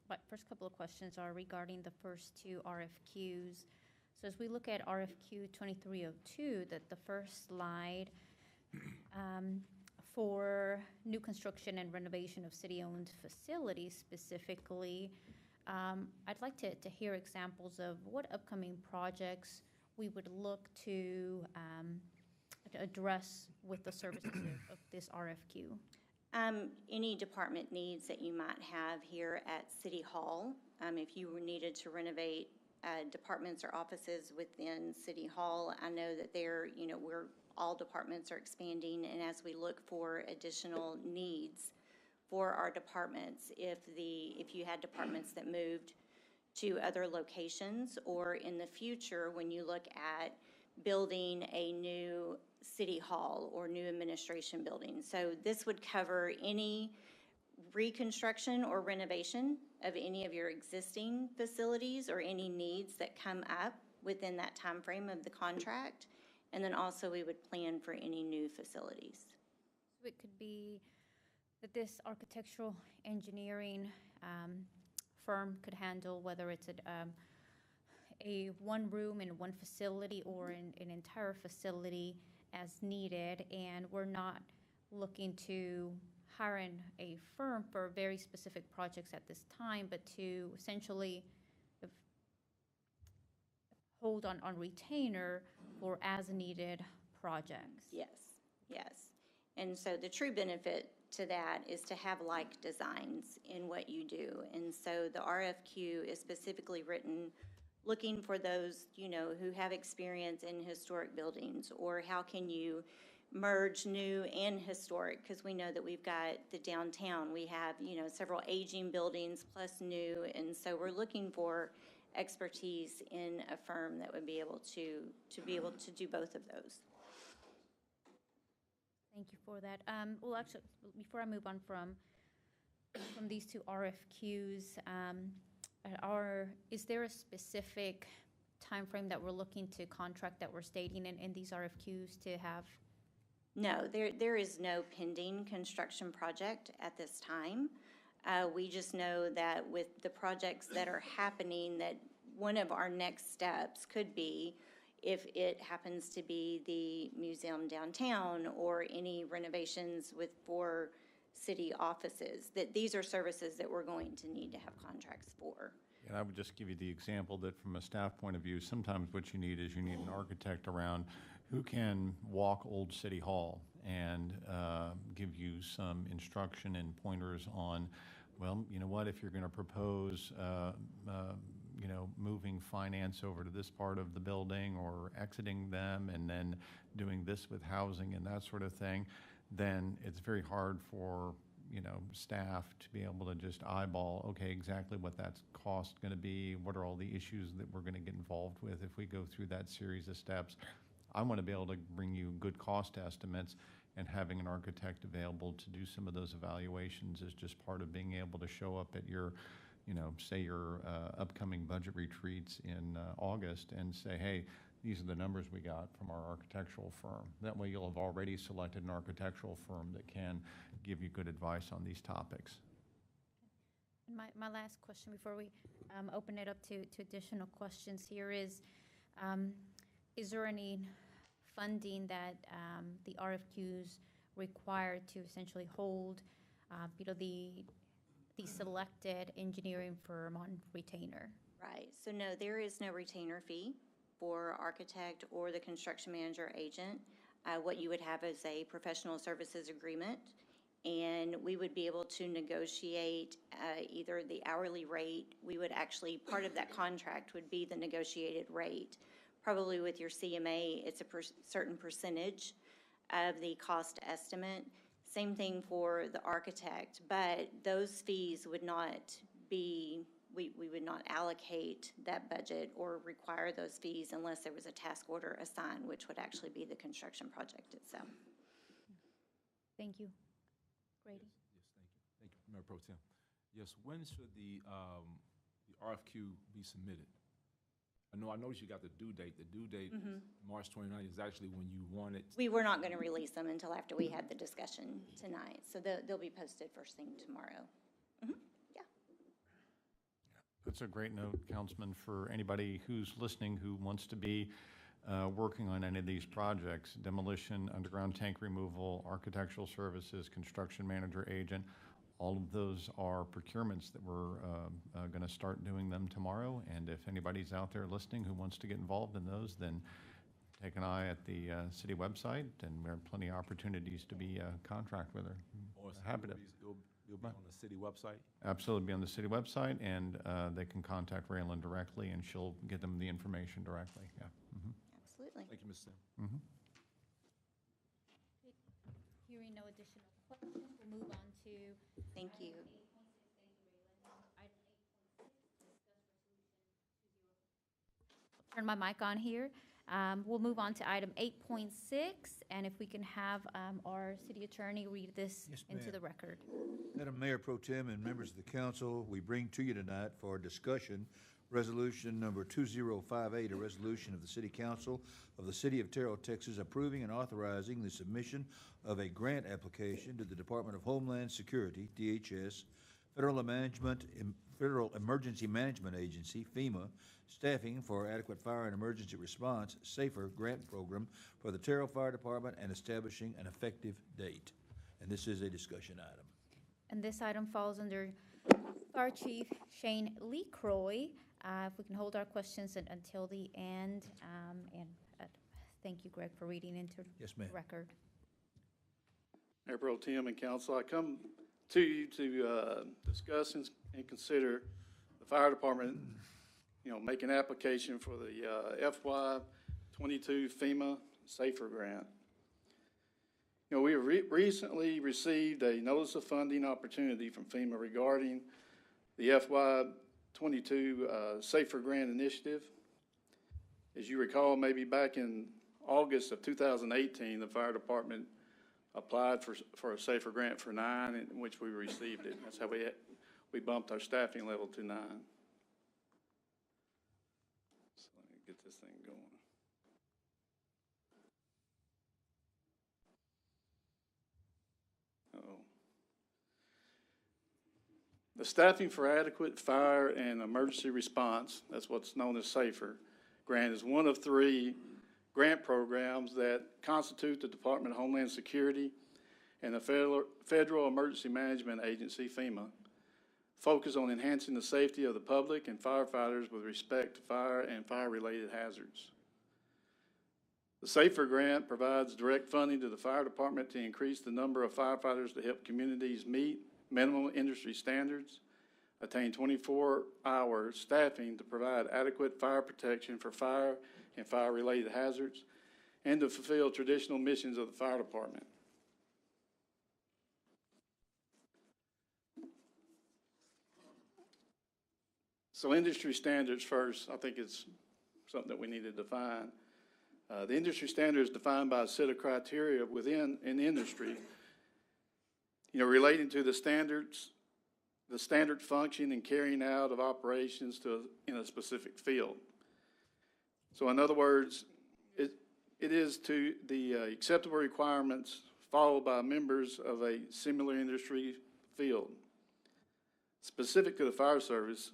A: what first couple of questions are regarding the first 2 RFQs. So as we look at RFQ 2302, the first slide, for new construction and renovation of city-owned facilities specifically, I'd like to hear examples of what upcoming projects we would look to address with the services of this RFQ.
K: Any department needs that you might have here at City Hall. If you needed to renovate departments or offices within City Hall, I know that all departments are expanding, and as we look for additional needs for our departments, if you had departments that moved to other locations, or in the future when you look at building a new City Hall or new administration building. So this would cover any reconstruction or renovation of any of your existing facilities or any needs that come up within that time frame of the contract. And then also we would plan for any new facilities.
A: So it could be that this architectural engineering firm could handle whether it's a one room in one facility or an entire facility as needed, and we're not looking to hire in a firm for very specific projects at this time, but to essentially hold on retainer for as-needed projects.
K: Yes, yes. And so the true benefit to that is to have like designs in what you do. And so the RFQ is specifically written looking for those, who have experience in historic buildings, or how can you merge new and historic, because we know that we've got the downtown. We have, several aging buildings plus new, and so we're looking for expertise in a firm that would be able to do both of those.
A: Thank you for that. Well, actually, before I move on from these 2 RFQs, is there a specific time frame that we're looking to contract that we're stating in these RFQs to have
K: No, there is no pending construction project at this time. We just know that with the projects that are happening, that one of our next steps could be, if it happens to be the museum downtown or any renovations for city offices, that these are services that we're going to need to have contracts for.
E: And I would just give you the example that from a staff point of view, sometimes what you need is you need an architect around who can walk Old City Hall and give you some instruction and pointers on, well, you know what, if you're going to propose, you know, moving finance over to this part of the building or exiting them and then doing this with housing and that sort of thing, then it's very hard for, you know, staff to be able to just eyeball, okay, exactly what that's cost going to be, what are all the issues that we're going to get involved with if we go through that series of steps. I want to be able to bring you good cost estimates, and having an architect available to do some of those evaluations is just part of being able to show up at your, you know, say your upcoming budget retreats in August and say, hey, these are the numbers we got from our architectural firm. That way you'll have already selected an architectural firm that can give you good advice on these topics.
A: My last question before we open it up to additional questions here is there any funding that the RFQs require to essentially hold, you know, the selected engineering firm on retainer?
K: Right, so no, there is no retainer fee for architect or the construction manager agent. What you would have is a professional services agreement, and we would be able to negotiate either the hourly rate. We would actually, part of that contract would be the negotiated rate. Probably with your CMA, it's a certain percentage of the cost estimate. Same thing for the architect, but those fees would not be, we would not allocate that budget or require those fees unless there was a task order assigned, which would actually be the construction project itself.
A: Thank you. Grady?
I: Yes, thank you. Thank you, Mayor Pro Tem. Yes, when should the RFQ be submitted? I noticed you got the due date. The due date, March 29th, is actually when you want it.
K: We were not going to release them until after we had the discussion tonight, so they'll be posted first thing tomorrow. Yeah.
E: That's a great note, Councilman, for anybody who's listening who wants to be working on any of these projects: demolition, underground tank removal, architectural services, construction manager agent. All of those are procurements that we're going to start doing them tomorrow. And if anybody's out there listening who wants to get involved in those, then take an eye at the city website, and there are plenty of opportunities to be contract with her. Happy to.
I: It'll be on the city website?
E: Absolutely, be on the city website, and they can contact Raylan directly, and she'll get them the information directly. Yeah.
K: Absolutely.
I: Thank you, Ms. Sim.
A: Hearing no additional questions, we'll move on to.
K: Thank you.
A: Turn my mic on here. We'll move on to item 8.6, and if we can have our city attorney read this into the record.
C: Madam Mayor Pro Tem and members of the council, we bring to you tonight for discussion Resolution number 2058, a resolution of the City Council of the City of Terrell, Texas, approving and authorizing the submission of a grant application to the Department of Homeland Security, DHS, Federal Emergency Management Agency, FEMA, staffing for adequate fire and emergency response, SAFER grant program for the Terrell Fire Department and establishing an effective date. And this is a discussion item.
A: And this item falls under Fire Chief Shane LeCroy. If we can hold our questions until the end. And thank you, Greg, for reading into the record.
L: Mayor Pro Tem and Council, I come to you to discuss and consider the fire department, make an application for the FY22 FEMA SAFER grant. We recently received a notice of funding opportunity from FEMA regarding the FY22 SAFER grant initiative. As you recall, maybe back in August of 2018, the fire department applied for a SAFER grant for 9, in which we received it. That's how we bumped our staffing level to 9. So let me get this thing going. The Staffing for Adequate Fire and Emergency Response, that's what's known as SAFER grant, is one of 3 grant programs that constitute the Department of Homeland Security and the Federal Emergency Management Agency, FEMA, focus on enhancing the safety of the public and firefighters with respect to fire and fire-related hazards. The SAFER grant provides direct funding to the fire department to increase the number of firefighters to help communities meet minimum industry standards, attain 24-hour staffing to provide adequate fire protection for fire and fire-related hazards, and to fulfill traditional missions of the fire department. So industry standards first, I think it's something that we need to define. The industry standard is defined by a set of criteria within an industry, relating to the standards, the standard function and carrying out of operations in a specific field. So in other words, it is to the acceptable requirements followed by members of a similar industry field. Specific to the fire service,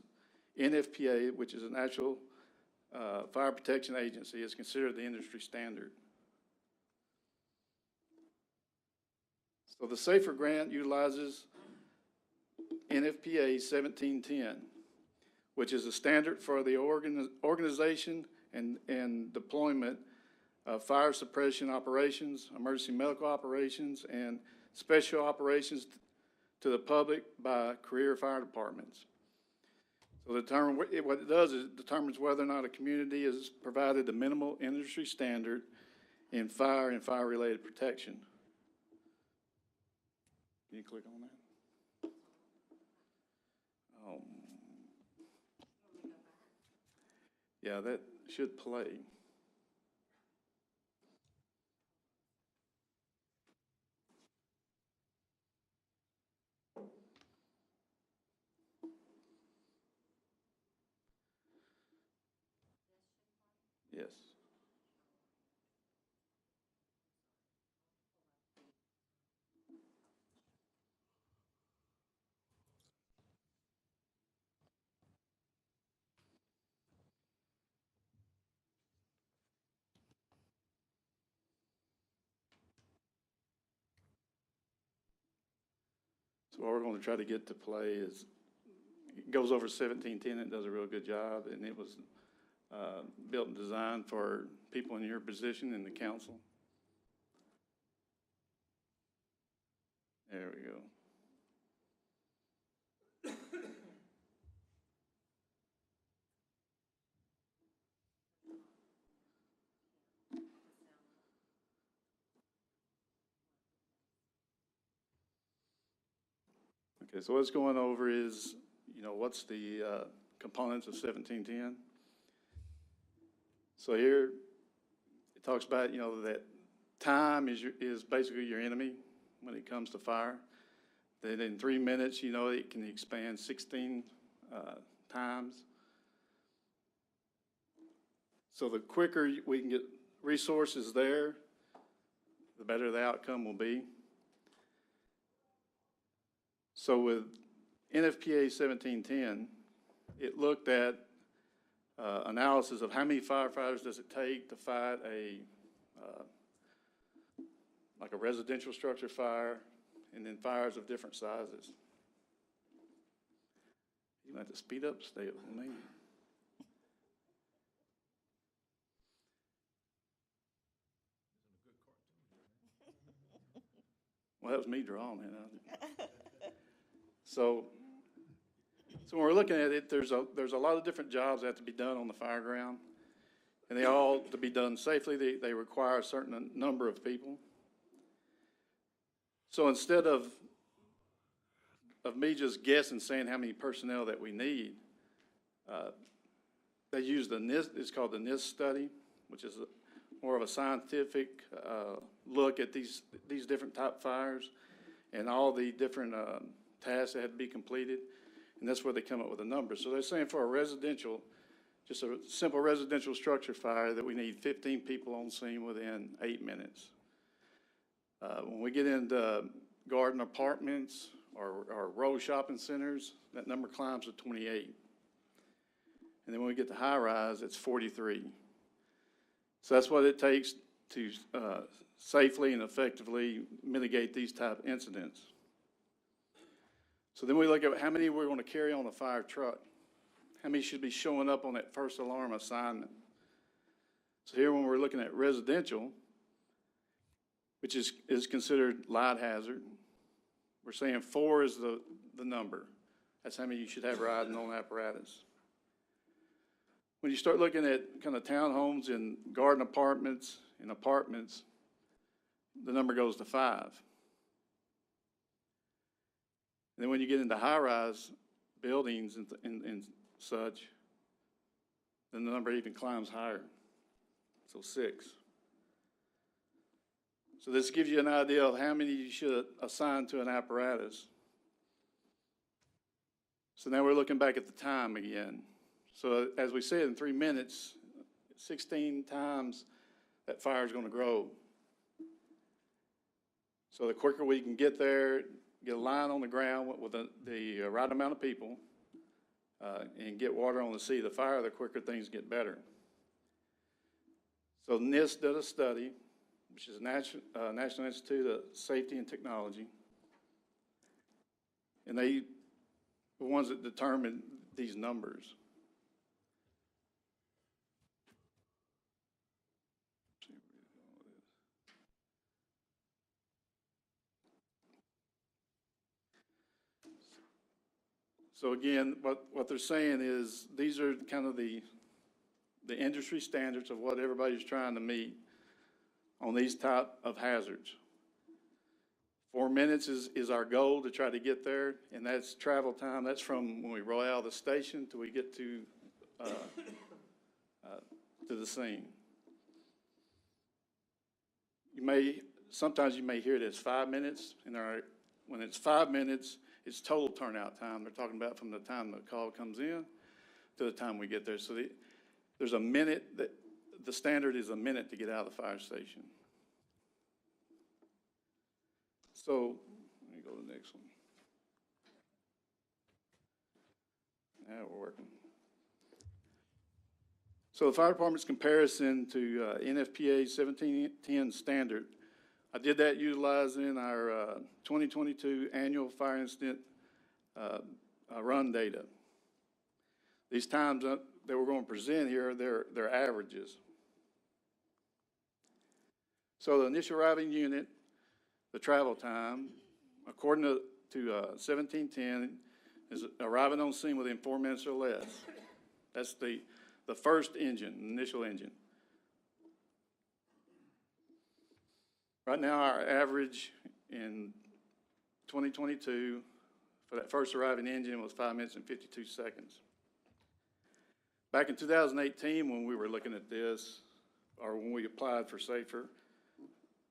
L: NFPA, which is a national fire protection agency, is considered the industry standard. So the SAFER grant utilizes NFPA 1710, which is a standard for the organization and deployment of fire suppression operations, emergency medical operations, and special operations to the public by career fire departments. So what it does is it determines whether or not a community is provided the minimal industry standard in fire and fire-related protection. Can you click on that? Yeah, that should play. Yes. So what we're going to try to get to play is, it goes over 1710, it does a real good job, and it was built and designed for people in your position in the council. There we go. Okay, so what's going over is, what's the components of 1710? So here, it talks about, that time is basically your enemy when it comes to fire. That in 3 minutes, it can expand 16 times. So the quicker we can get resources there, the better the outcome will be. So with NFPA 1710, it looked at analysis of how many firefighters does it take to fight like a residential structure fire, and then fires of different sizes. You might have to speed up, stay up with me. Well, that was me drawing it. So when we're looking at it, there's a lot of different jobs that have to be done on the fire ground, and they all, to be done safely, they require a certain number of people. So instead of me just guessing, saying how many personnel that we need, they use the NIST, it's called the NIST study, which is more of a scientific look at these different type fires and all the different tasks that had to be completed, and that's where they come up with a number. So they're saying for a residential, just a simple residential structure fire, that we need 15 people on scene within 8 minutes. When we get into garden apartments or row shopping centers, that number climbs to 28. And then when we get to high-rise, it's 43. So that's what it takes to safely and effectively mitigate these type of incidents. So then we look at how many we're going to carry on a fire truck. How many should be showing up on that first alarm assignment? So here when we're looking at residential, which is considered light hazard, we're saying 4 is the number. That's how many you should have riding on apparatus. When you start looking at kind of townhomes and garden apartments and apartments, the number goes to 5. And then when you get into high-rise buildings and such, then the number even climbs higher, so 6. So this gives you an idea of how many you should assign to an apparatus. So now we're looking back at the time again. So as we said, in 3 minutes, 16 times that fire is going to grow. So the quicker we can get there, get a line on the ground with the right amount of people, and get water on the sea of the fire, the quicker things get better. So NIST did a study, which is National Institute of Safety and Technology, and they were the ones that determined these numbers. So again, what they're saying is these are kind of the industry standards of what everybody's trying to meet on these type of hazards. 4 minutes is our goal to try to get there, and that's travel time. That's from when we roll out of the station till we get to the scene. Sometimes you may hear it as 5 minutes, and when it's 5 minutes, it's total turnout time. They're talking about from the time the call comes in to the time we get there. So there's a minute the standard is a minute to get out of the fire station. So let me go to the next one. Now we're working. So the fire department's comparison to NFPA 1710 standard. I did that utilizing our 2022 annual fire incident run data. These times that we're going to present here, they're averages. So the initial arriving unit, the travel time, according to 1710, is arriving on scene within 4 minutes or less. That's the first engine, initial engine. Right now, our average in 2022 for that first arriving engine was 5 minutes and 52 seconds. Back in 2018, when we were looking at this, or when we applied for SAFER,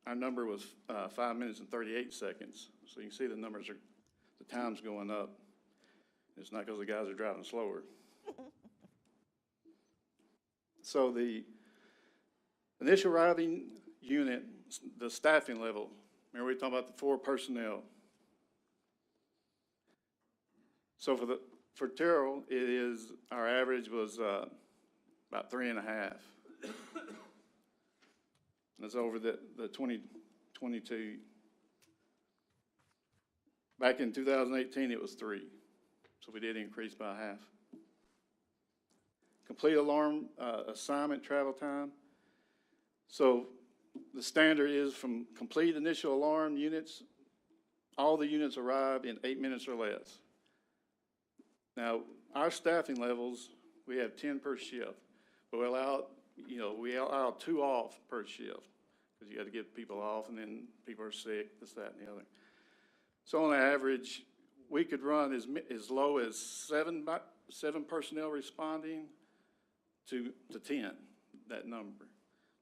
L: our number was 5 minutes and 38 seconds. So you can see the numbers the time's going up. It's not because the guys are driving slower. So the initial arriving unit, the staffing level, remember we were talking about the 4 personnel. So for Terrell, our average was about 3.5. That's over the 2022. Back in 2018, it was 3. So we did increase by half. Complete alarm assignment travel time. So the standard is from complete initial alarm units, all the units arrive in 8 minutes or less. Now, our staffing levels, we have 10 per shift, but we allow 2 off per shift because you got to get people off and then people are sick, this, that, and the other. So on average, we could run as low as 7 personnel responding to 10, that number.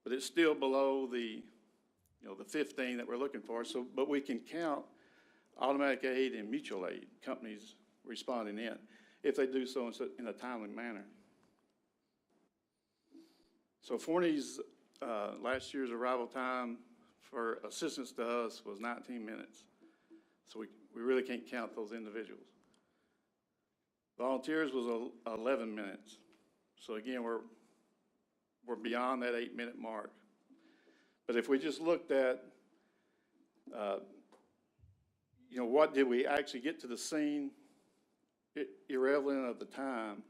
L: But it's still below the 15 that we're looking for. So, but we can count automatic aid and mutual aid companies responding in if they do so in a timely manner. So Forney's last year's arrival time for assistance to us was 19 minutes. So We really can't count those individuals. Volunteers was 11 minutes. So again, we're beyond that 8-minute mark. But if we just looked at, what did we actually get to the scene, irrelevant of the time,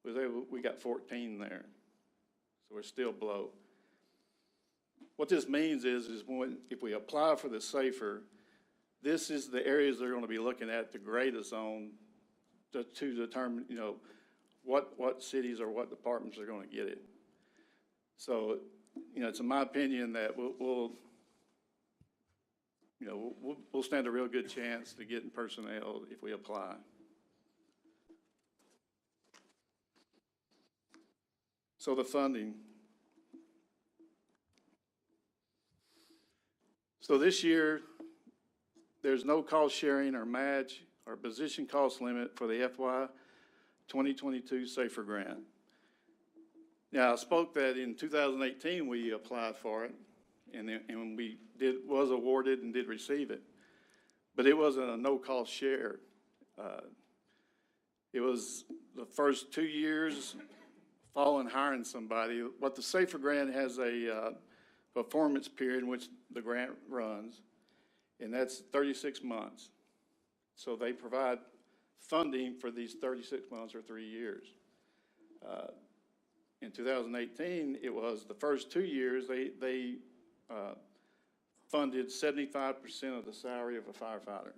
L: we got 14 there. So we're still below. What this means is if we apply for the SAFER, this is the areas they're going to be looking at to grade us on to determine, what cities or what departments are going to get it. So, it's in my opinion that we'll stand a real good chance to getting personnel if we apply. So the funding. So this year, there's no cost sharing or match or position cost limit for the FY 2022 SAFER grant. Now, I spoke that in 2018 we applied for it, and we was awarded and did receive it, but it wasn't a no-cost share. It was the first 2 years following hiring somebody. What the SAFER grant has a performance period in which the grant runs, and that's 36 months. So they provide funding for these 36 months or 3 years. In 2018, it was the first 2 years, they funded 75% of the salary of a firefighter.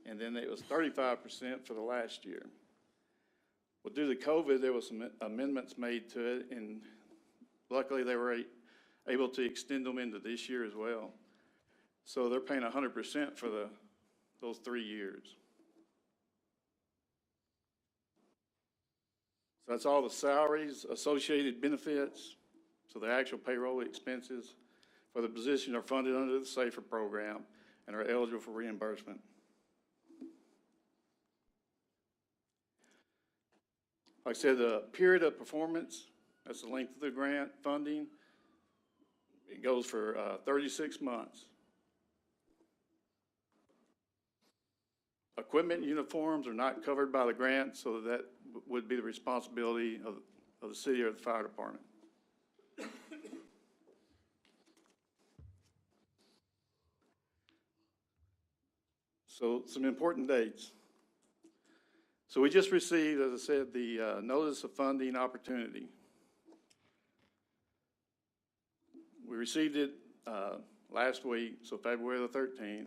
L: And then it was 35% for the last year. Well, due to COVID, there was some amendments made to it, and luckily they were able to extend them into this year as well. So they're paying 100% for those 3 years. So that's all the salaries, associated benefits, so the actual payroll expenses for the position are funded under the SAFER program and are eligible for reimbursement. Like I said, the period of performance, that's the length of the grant funding. It goes for 36 months. Equipment and uniforms are not covered by the grant, so that would be the responsibility of the city or the fire department. So some important dates. So we just received, as I said, the notice of funding opportunity. We received it last week, so February the 13th.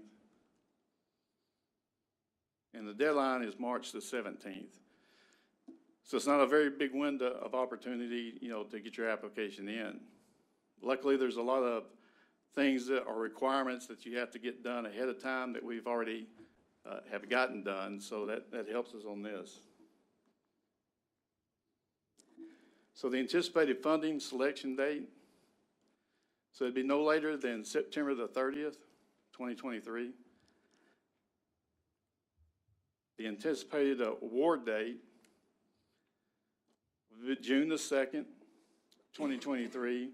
L: And the deadline is March the 17th. So it's not a very big window of opportunity, to get your application in. Luckily, there's a lot of things that are requirements that you have to get done ahead of time that we've already have gotten done, so that helps us on this. So the anticipated funding selection date, so it'd be no later than September the 30th, 2023. The anticipated award date will be June the 2nd, 2023.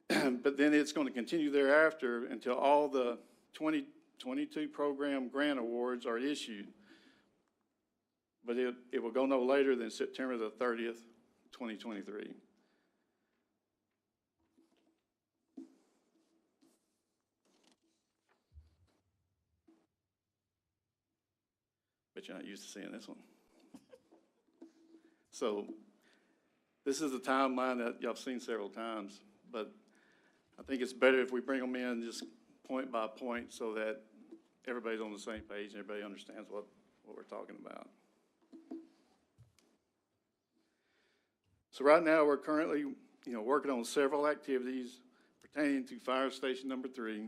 L: But then it's going to continue thereafter until all the 2022 program grant awards are issued. But it will go no later than September the 30th, 2023. But you're not used to seeing this one. So this is a timeline that y'all have seen several times, but I think it's better if we bring them in just point by point so that everybody's on the same page and everybody understands what we're talking about. So right now we're currently, working on several activities pertaining to Fire Station number 3,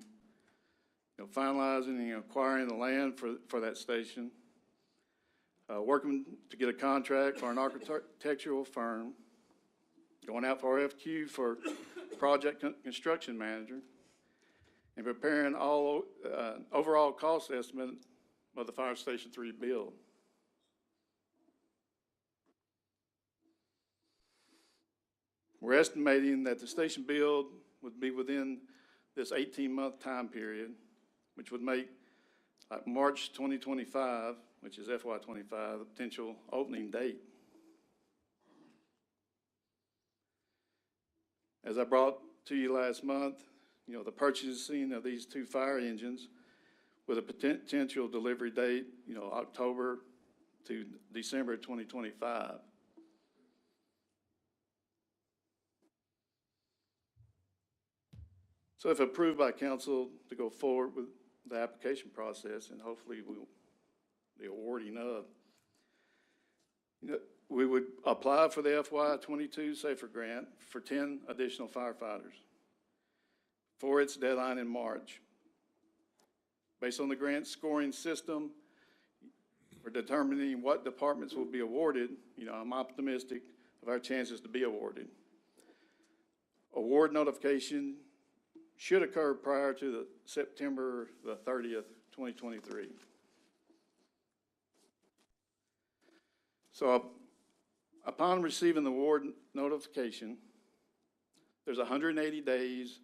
L: finalizing and acquiring the land for that station, working to get a contract for an architectural firm, going out for RFQ for project construction manager, and preparing all overall cost estimate of the Fire Station 3 build. We're estimating that the station build would be within this 18-month time period, which would make like March 2025, which is FY '25, the potential opening date. As I brought to you last month, the purchasing of these 2 fire engines with a potential delivery date, October to December 2025. So if approved by council to go forward with the application process, and hopefully the awarding of, we would apply for the FY '22 SAFER grant for 10 additional firefighters for its deadline in March. Based on the grant scoring system for determining what departments will be awarded, I'm optimistic of our chances to be awarded. Award notification should occur prior to the September the 30th, 2023. So upon receiving the award notification, there's 180 days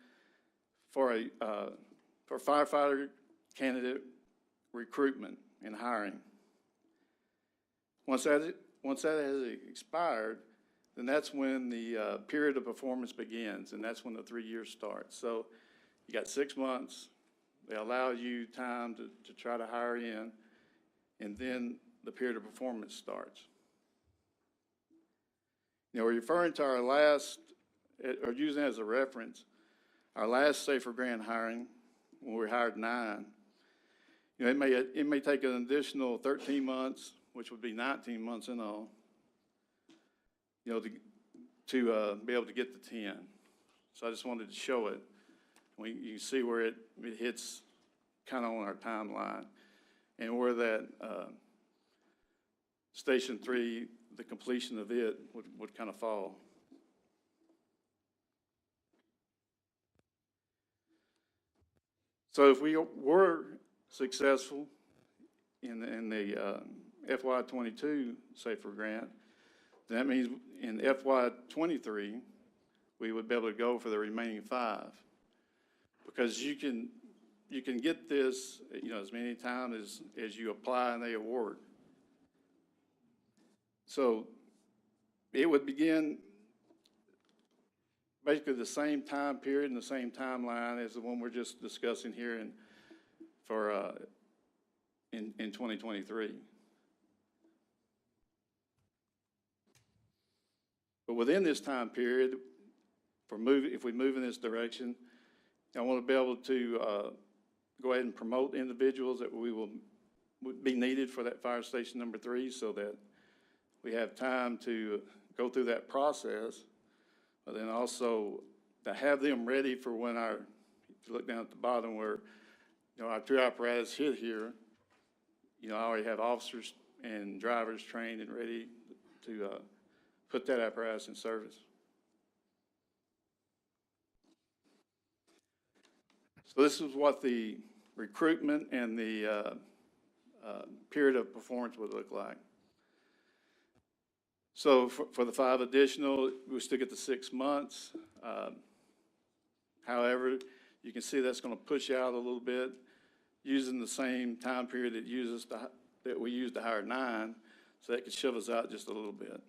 L: for firefighter candidate recruitment and hiring. Once that has expired, then that's when the period of performance begins, and that's when the 3 years starts. So you got 6 months. They allow you time to try to hire in, and then the period of performance starts. We're referring to our last, or using it as a reference, our last SAFER grant hiring, when we hired 9. It may take an additional 13 months, which would be 19 months in all, to be able to get the 10. So I just wanted to show it. You see where it hits kind of on our timeline, and where that Station 3, the completion of it would kind of fall. So if we were successful in the FY '22 SAFER grant, that means in FY '23, we would be able to go for the remaining 5. Because you can get this, as many times as you apply and they award. So it would begin basically the same time period and the same timeline as the one we're just discussing here in 2023. But within this time period, if we move in this direction, I want to be able to go ahead and promote individuals that would be needed for that fire station number 3, so that we have time to go through that process, but then also to have them ready for when if you look down at the bottom where, our 2 apparatus hit here, I already have officers and drivers trained and ready to put that apparatus in service. So this is what the recruitment and the period of performance would look like. So for the 5 additional, we still get the 6 months. However, you can see that's going to push out a little bit using the same time period that we used to hire 9, so that could shove us out just a little bit.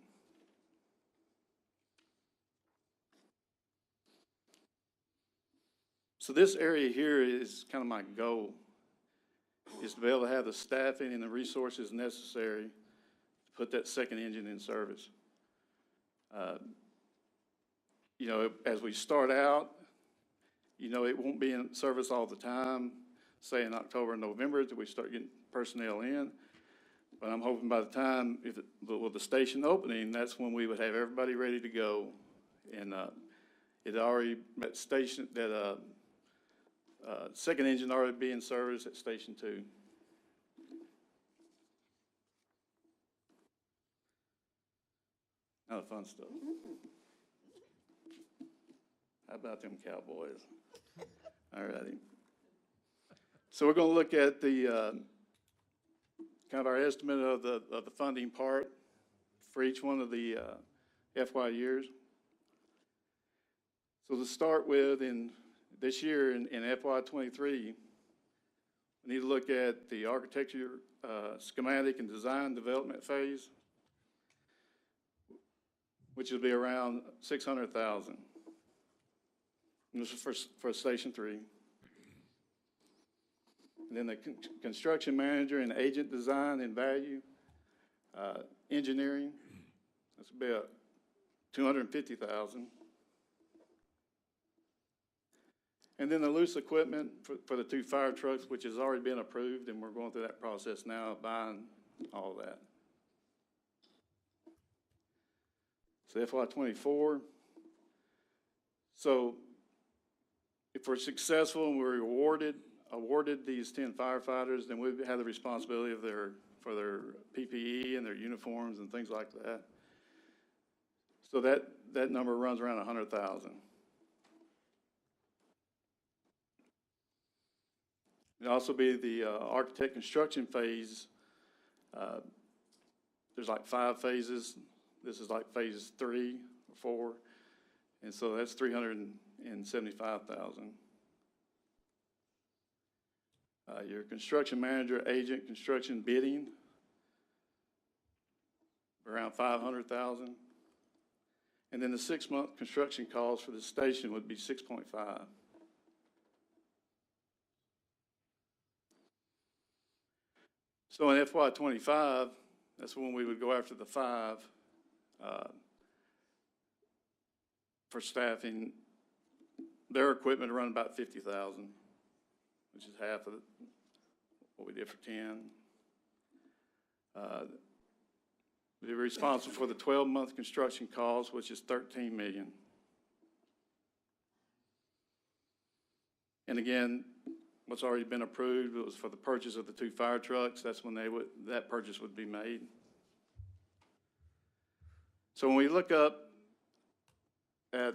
L: So this area here is kind of my goal, is to be able to have the staffing and the resources necessary to put that second engine in service. As we start out, it won't be in service all the time, say in October and November, until we start getting personnel in. But I'm hoping by the time, with the station opening, that's when we would have everybody ready to go. And second engine already be in service at Station 2. Now the fun stuff. How about them Cowboys? All righty. So we're going to look at the kind of our estimate of the funding part for each one of the FY years. So to start with, in this year in FY '23, We need to look at the architecture, schematic and design development phase, which will be around 600,000. This is for Station 3. And then the construction manager and agent design and value, engineering, that's about 250,000. And then the loose equipment for the 2 fire trucks, which has already been approved, and we're going through that process now of buying all that. So FY '24. So if we're successful and we're awarded these 10 firefighters, then we have the responsibility of for their PPE and their uniforms and things like that. So that number runs around 100,000. It'll also be the architect construction phase. There's like 5 phases. This is like phase 3 or 4. And so that's 375,000. Your construction manager, agent, construction bidding, around 500,000. And then the 6-month construction cost for the station would be 6.5. So in FY '25, that's when we would go after the 5 for staffing. Their equipment to run about 50,000, which is half of what we did for 10. We're responsible for the 12-month construction cost, which is $13 million. And again, what's already been approved, it was for the purchase of the 2 fire trucks. That's when that purchase would be made. So when we look up at,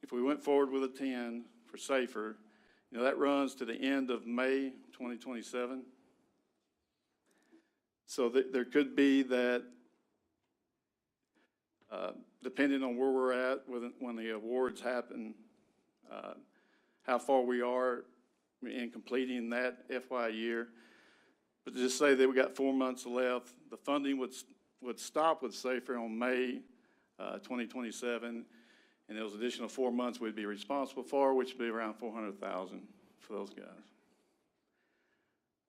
L: if we went forward with a 10 for SAFER, that runs to the end of May 2027. So there could be that, depending on where we're at when the awards happen, how far we are in completing that FY year. But just say that we got 4 months left, the funding would stop with SAFER on May 2027, and those additional 4 months we'd be responsible for, which would be around 400,000 for those guys.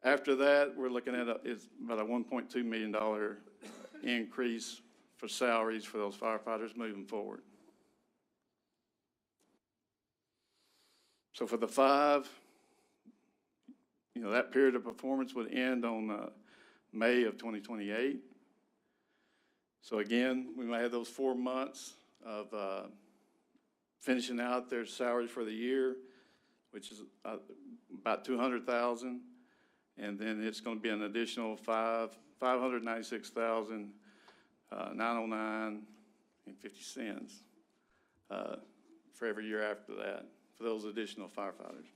L: After that, we're looking at it's about a $1.2 million increase for salaries for those firefighters moving forward. So for the 5, that period of performance would end on May of 2028. So again, we might have those 4 months of finishing out their salaries for the year, which is about 200,000, and then it's going to be an additional 596,909.50 for every year after that for those additional firefighters.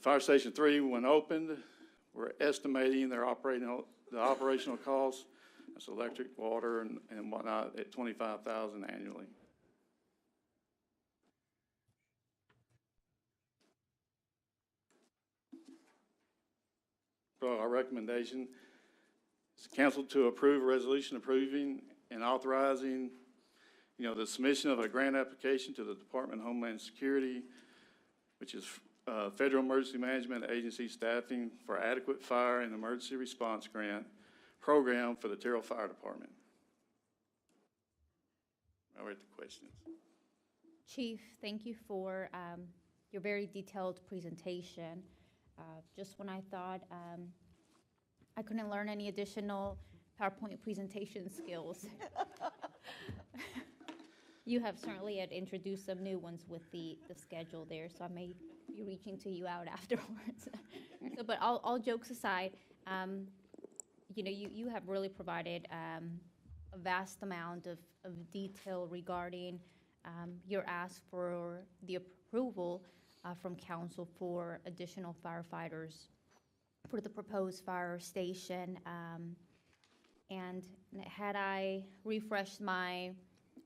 L: Fire Station 3, when opened, we're estimating the operational costs, that's electric, water, and whatnot, at $25,000 annually. So our recommendation is council to approve a resolution approving and authorizing, the submission of a grant application to the Department of Homeland Security, which is Federal Emergency Management Agency staffing for adequate fire and emergency response grant program for the Terrell Fire Department. I'll read the questions.
A: Chief, thank you for your very detailed presentation. Just when I thought I couldn't learn any additional PowerPoint presentation skills, you have certainly had introduced some new ones with the schedule there, so I may be reaching to you out afterwards. But all jokes aside, you have really provided a vast amount of detail regarding your ask for the approval from council for additional firefighters for the proposed fire station. And had I refreshed my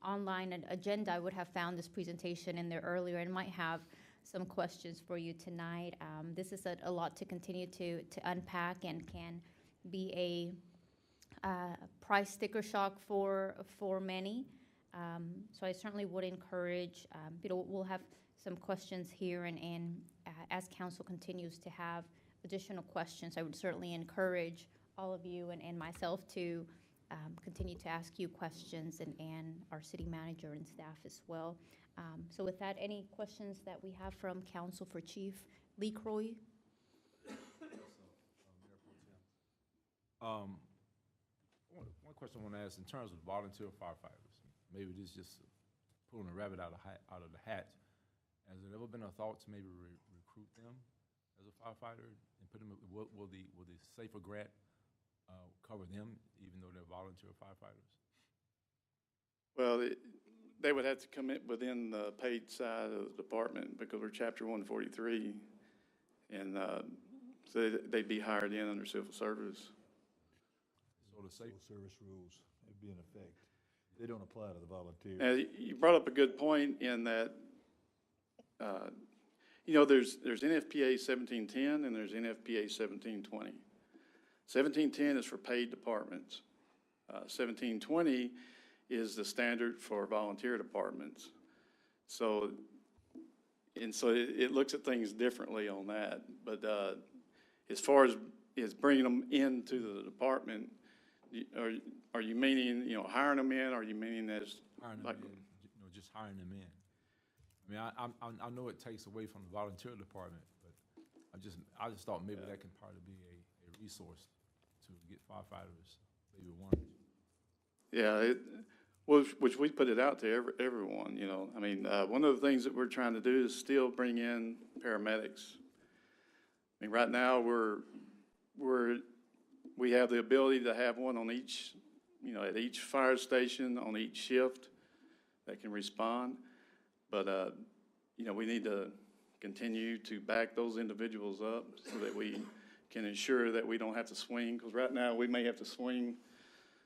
A: online agenda, I would have found this presentation in there earlier and might have some questions for you tonight. This is a lot to continue to unpack and can be a price sticker shock for many. So I certainly would encourage, we'll have some questions here, and as council continues to have additional questions, I would certainly encourage all of you and myself to continue to ask you questions, and our city manager and staff as well. So with that, any questions that we have from council for Chief LeCroy?
I: One question I want to ask, in terms of volunteer firefighters, maybe this is just pulling a rabbit out of the hat. Has there ever been a thought to maybe recruit them as a firefighter and put them? Will the Safer grant cover them, even though they're volunteer firefighters?
L: Well, they would have to come in within the paid side of the department because we're Chapter 143, and so they'd be hired in under civil service.
I: So the
M: Civil service rules would be in effect. They don't apply to the volunteers.
L: Now, you brought up a good point in that, there's NFPA 1710 and there's NFPA 1720. 1710 is for paid departments. 1720 is the standard for volunteer departments. So it looks at things differently on that. But as far as bringing them into the department, are you meaning, hiring them in? Or are you meaning as
I: hiring them in, just hiring them in? I mean, I know it takes away from the volunteer department, but I just thought maybe that could probably be a resource to get firefighters, maybe one.
L: Yeah, which we put it out to everyone, I mean, one of the things that we're trying to do is still bring in paramedics. I mean, right now we have the ability to have one on each, at each fire station, on each shift that can respond. But, we need to continue to back those individuals up so that we can ensure that we don't have to swing. Because right now, we may have to swing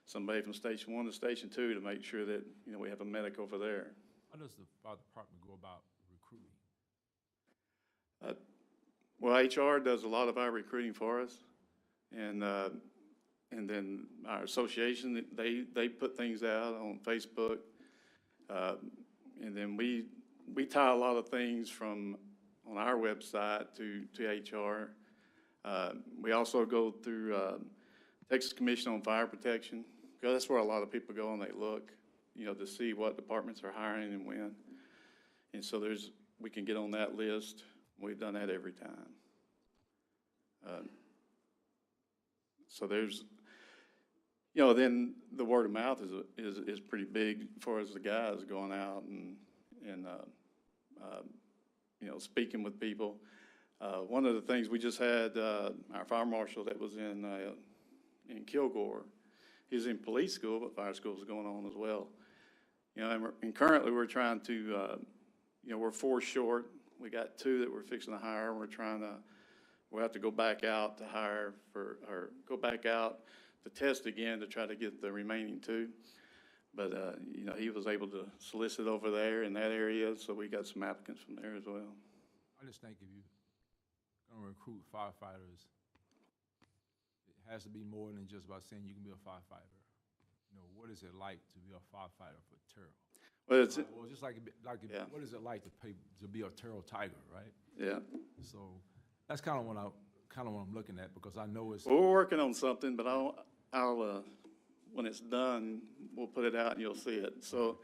L: somebody from Station 1 to Station 2 to make sure that, we have a medic over there.
I: How does the fire department go about recruiting?
L: Well, HR does a lot of our recruiting for us. And then our association, they put things out on Facebook. And then we tie a lot of things from on our website to HR. We also go through Texas Commission on Fire Protection, because that's where a lot of people go and they look, to see what departments are hiring and when. And so we can get on that list. We've done that every time. So there's, then the word of mouth is pretty big as far as the guys going out and speaking with people. One of the things we just had, our fire marshal that was in Kilgore, he's in police school, but fire school is going on as well. And currently we're trying to, we're 4 short. We got 2 that we're fixing to hire. We'll have to go back out to hire go back out to test again to try to get the remaining 2. But, he was able to solicit over there in that area, so we got some applicants from there as well.
I: I just think if you're going to recruit firefighters, it has to be more than just about saying you can be a firefighter. What is it like to be a firefighter for Terrell?
L: Well,
I: just like
L: yeah.
I: What is it like to be a Terrell Tiger, right?
L: Yeah.
I: So that's kind of what I'm looking at, because I know it's.
L: Well, we're working on something, but I'll when it's done, we'll put it out and you'll see it. So,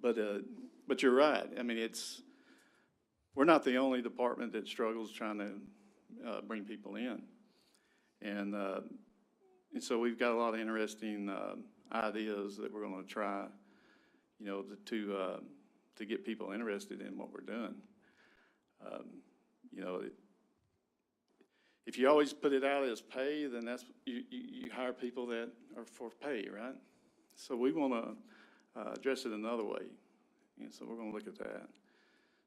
L: but you're right. I mean, we're not the only department that struggles trying to bring people in, and so we've got a lot of interesting ideas that we're going to try, to get people interested in what we're doing. If you always put it out as pay, then that's you hire people that are for pay, right? So we want to address it another way, and so we're going to look at that.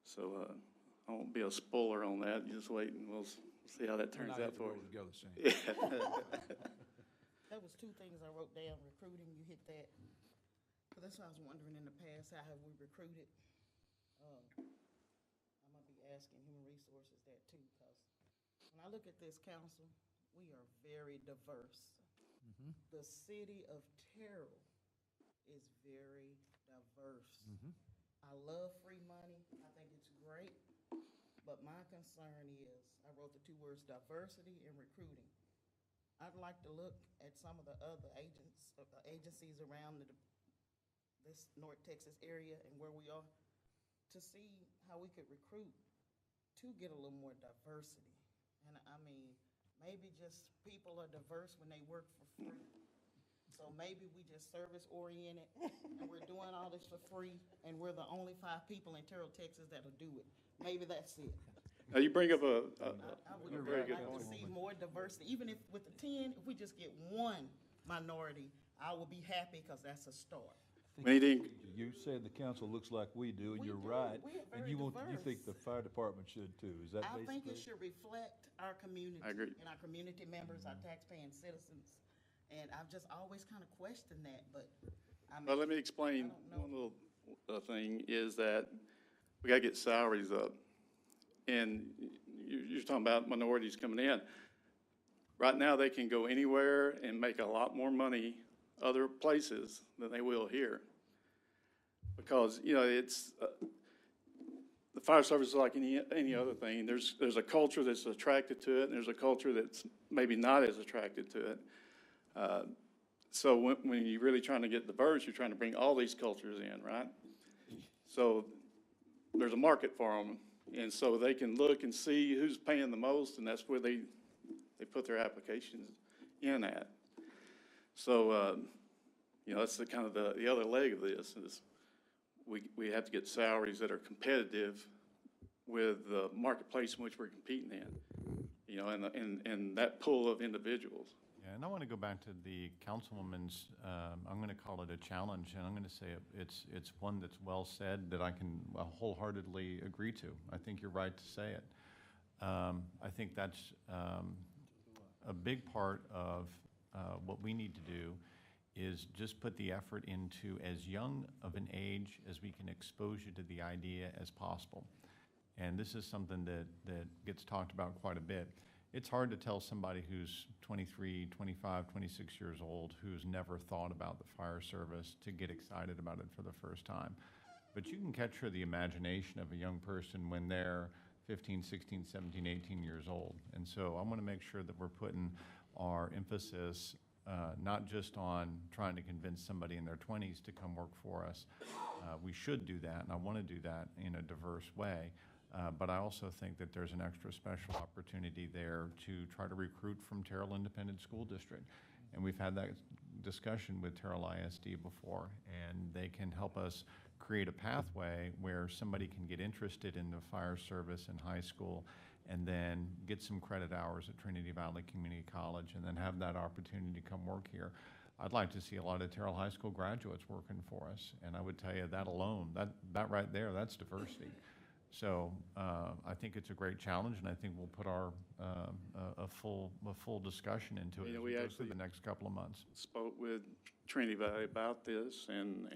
L: So I won't be a spoiler on that. You just wait, and we'll see how that turns out for you.
I: Yeah.
J: That was 2 things I wrote down: recruiting, you hit that, So that's what I was wondering in the past, how have we recruited? I'm gonna be asking human resources that too, because when I look at this council, we are very diverse. The city of Terrell is very diverse. I love free money. I think it's great. But my concern is, I wrote the two words diversity and recruiting. I'd like to look at some of the other agencies around this North Texas area and where we are to see how we could recruit to get a little more diversity. And I mean, maybe just people are diverse when they work for free. So maybe we just service oriented and we're doing all this for free and we're the only 5 people in Terrell, Texas that'll do it. Maybe that's it.
L: Now, you bring up a
J: I would
L: very good
J: like
L: point.
J: to see more diversity, even if with the 10, if we just get one minority, I will be happy because that's a start.
L: We need to
M: You said the council looks like we do, and
J: We
M: you're
J: do.
M: right.
J: We are
M: And
J: very
M: you think
J: diverse.
M: the fire department should too, is that
J: I think
M: basically?
J: it should reflect our community.
L: I agree.
J: And our community members, our taxpaying citizens. And I've just always kind of questioned that, but I mean.
L: Well, let me explain
J: I don't
L: one little thing, is that we gotta get salaries up. And you're talking about minorities coming in. Right now, they can go anywhere and make a lot more money other places than they will here. Because, you know, it's, the fire service is like any other thing. There's a culture that's attracted to it, and there's a culture that's maybe not as attracted to it. So when you're really trying to get diverse, you're trying to bring all these cultures in, right? So there's a market for them, and so they can look and see who's paying the most, and that's where they put their applications in at. So, you know, that's the kind of the other leg of this is we have to get salaries that are competitive with the marketplace in which we're competing in, you know, and that pool of individuals.
E: Yeah, and I want to go back to the councilwoman's, I'm going to call it a challenge, and I'm going to say it's one that's well said that I can wholeheartedly agree to. I think you're right to say it. I think that's a big part of what we need to do is just put the effort into as young of an age as we can expose you to the idea as possible. And this is something that gets talked about quite a bit. It's hard to tell somebody who's 23, 25, 26 years old who's never thought about the fire service to get excited about it for the first time. But you can capture the imagination of a young person when they're 15, 16, 17, 18 years old. And so I want to make sure that we're putting our emphasis not just on trying to convince somebody in their 20s to come work for us. We should do that, and I want to do that in a diverse way. But I also think that there's an extra special opportunity there to try to recruit from Terrell Independent School District. And we've had that discussion with Terrell ISD before, and they can help us create a pathway where somebody can get interested in the fire service in high school and then get some credit hours at Trinity Valley Community College and then have that opportunity to come work here. I'd like to see a lot of Terrell High School graduates working for us, and I would tell you that alone, that right there, that's diversity. So I think it's a great challenge, and I think we'll put our a full discussion into it
L: You know,
E: as
L: we
E: we go
L: actually
E: through the next couple of months.
L: Spoke with Trinity Valley about this and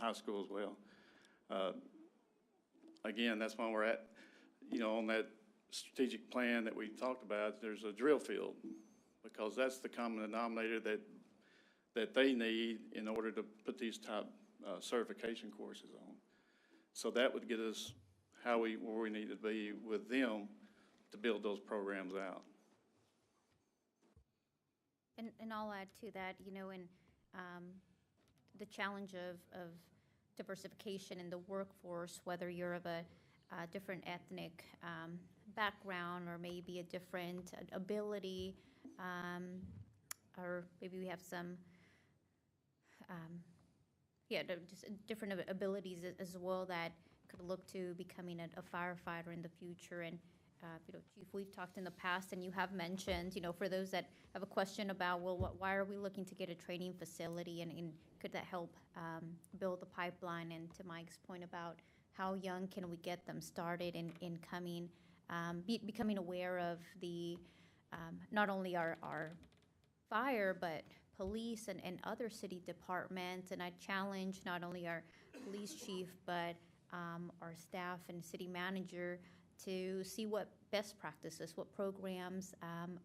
L: high school as well. Again, that's why we're at, you know, on that strategic plan that we talked about, there's a drill field, because that's the common denominator that they need in order to put these type certification courses on. So that would get us where we need to be with them to build those programs out.
A: And I'll add to that, you know, in the challenge of diversification in the workforce, whether you're of a different ethnic background or maybe a different ability, or maybe we have some, just different abilities as well that could look to becoming a firefighter in the future. And you know, Chief, we've talked in the past, and you have mentioned, you know, for those that have a question about, well, why are we looking to get a training facility, and could that help build the pipeline? And to Mike's point about how young can we get them started in coming, becoming aware of the not only our fire, but police and other city departments, and I challenge not only our police chief, but our staff and city manager to see what best practices, what programs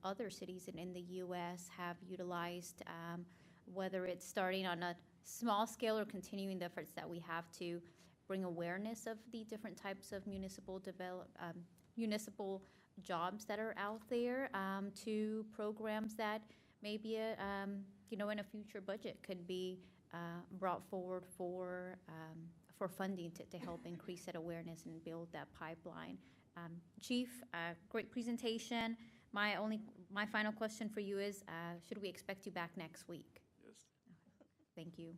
A: other cities in the U.S. have utilized, whether it's starting on a small scale or continuing the efforts that we have to bring awareness of the different types of municipal jobs that are out there, to programs that maybe in a future budget could be brought forward for funding to help increase that awareness and build that pipeline. Chief, great presentation. My final question for you is, should we expect you back next week?
L: Yes.
A: Thank you.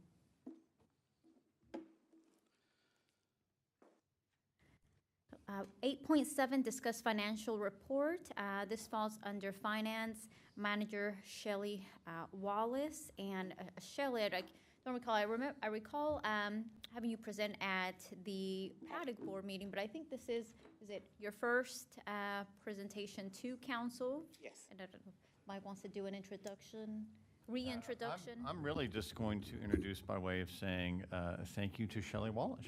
A: 8.7, discuss financial report. This falls under Finance Manager Shelley Wallace. And Shelley, I don't recall, I recall having you present at the PADIC board meeting, but I think this is it your first presentation to council?
N: Yes.
A: And I don't know if Mike wants to do an introduction, reintroduction.
E: I'm really just going to introduce by way of saying thank you to Shelley Wallace.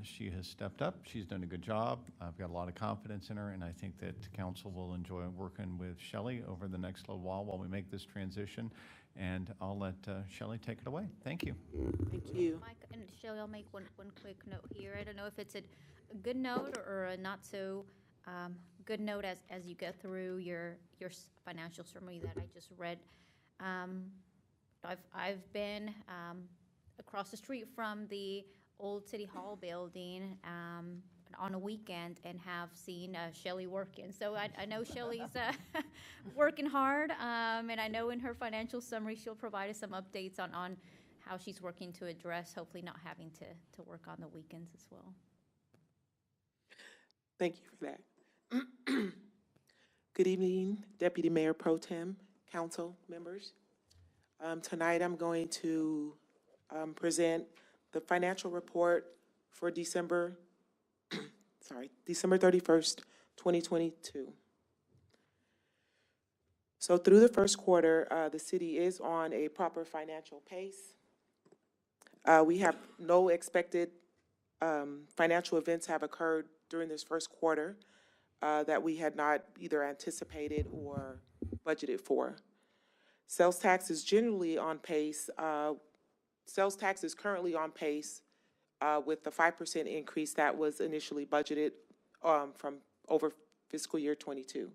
E: She has stepped up. She's done a good job. I've got a lot of confidence in her, and I think that council will enjoy working with Shelley over the next little while we make this transition. And I'll let Shelley take it away. Thank you.
N: Thank you.
A: Mike and Shelley, I'll make one quick note here. I don't know if it's a good note or a not so good note as you get through your financial summary that I just read. I've been across the street from the old City Hall building on a weekend and have seen Shelley working. So I know Shelley's working hard, and I know in her financial summary she'll provide us some updates on how she's working to address hopefully not having to work on the weekends as well.
N: Thank you for that. Good evening, Deputy Mayor Pro Tem, council members. Tonight I'm going to present the financial report for December 31st, 2022. So through the first quarter, the city is on a proper financial pace. We have no expected financial events have occurred during this first quarter that we had not either anticipated or budgeted for. Sales tax is generally on pace. Sales tax is currently on pace with the 5% increase that was initially budgeted from over fiscal year 22.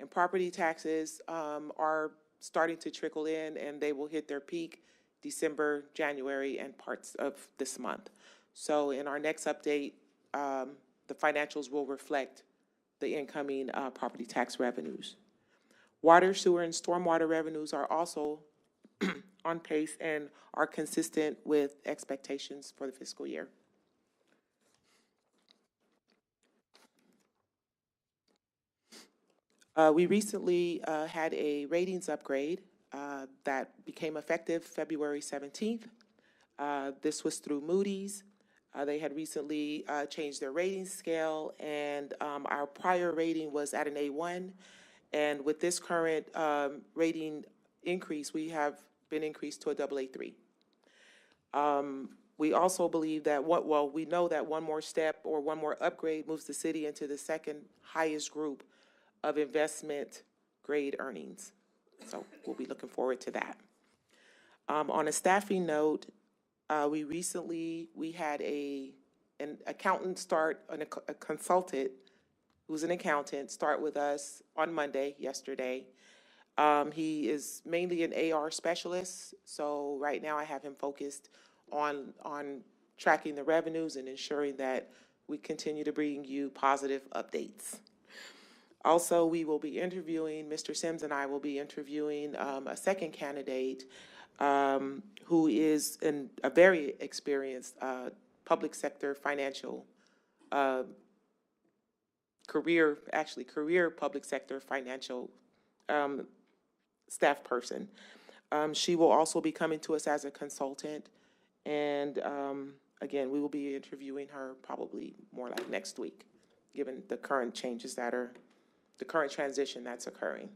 N: And property taxes are starting to trickle in, and they will hit their peak December, January, and parts of this month. So in our next update, the financials will reflect the incoming property tax revenues. Water, sewer, and stormwater revenues are also on pace and are consistent with expectations for the fiscal year. We recently had a ratings upgrade that became effective February 17th. This was through Moody's. They had recently changed their rating scale, and our prior rating was at an A1. And with this current rating increase, we have been increased to a AA3. We also believe that, we know that one more step or one more upgrade moves the city into the second highest group of investment grade earnings. So we'll be looking forward to that. On a staffing note, we had an accountant start, a consultant who's an accountant start with us on Monday, yesterday. He is mainly an AR specialist, so right now I have him focused on tracking the revenues and ensuring that we continue to bring you positive updates. Also, we will be interviewing, Mr. Sims and I will be interviewing a second candidate who is a very experienced public sector financial career public sector financial staff person. She will also be coming to us as a consultant, and again, we will be interviewing her probably more like next week, given the current changes the current transition that's occurring.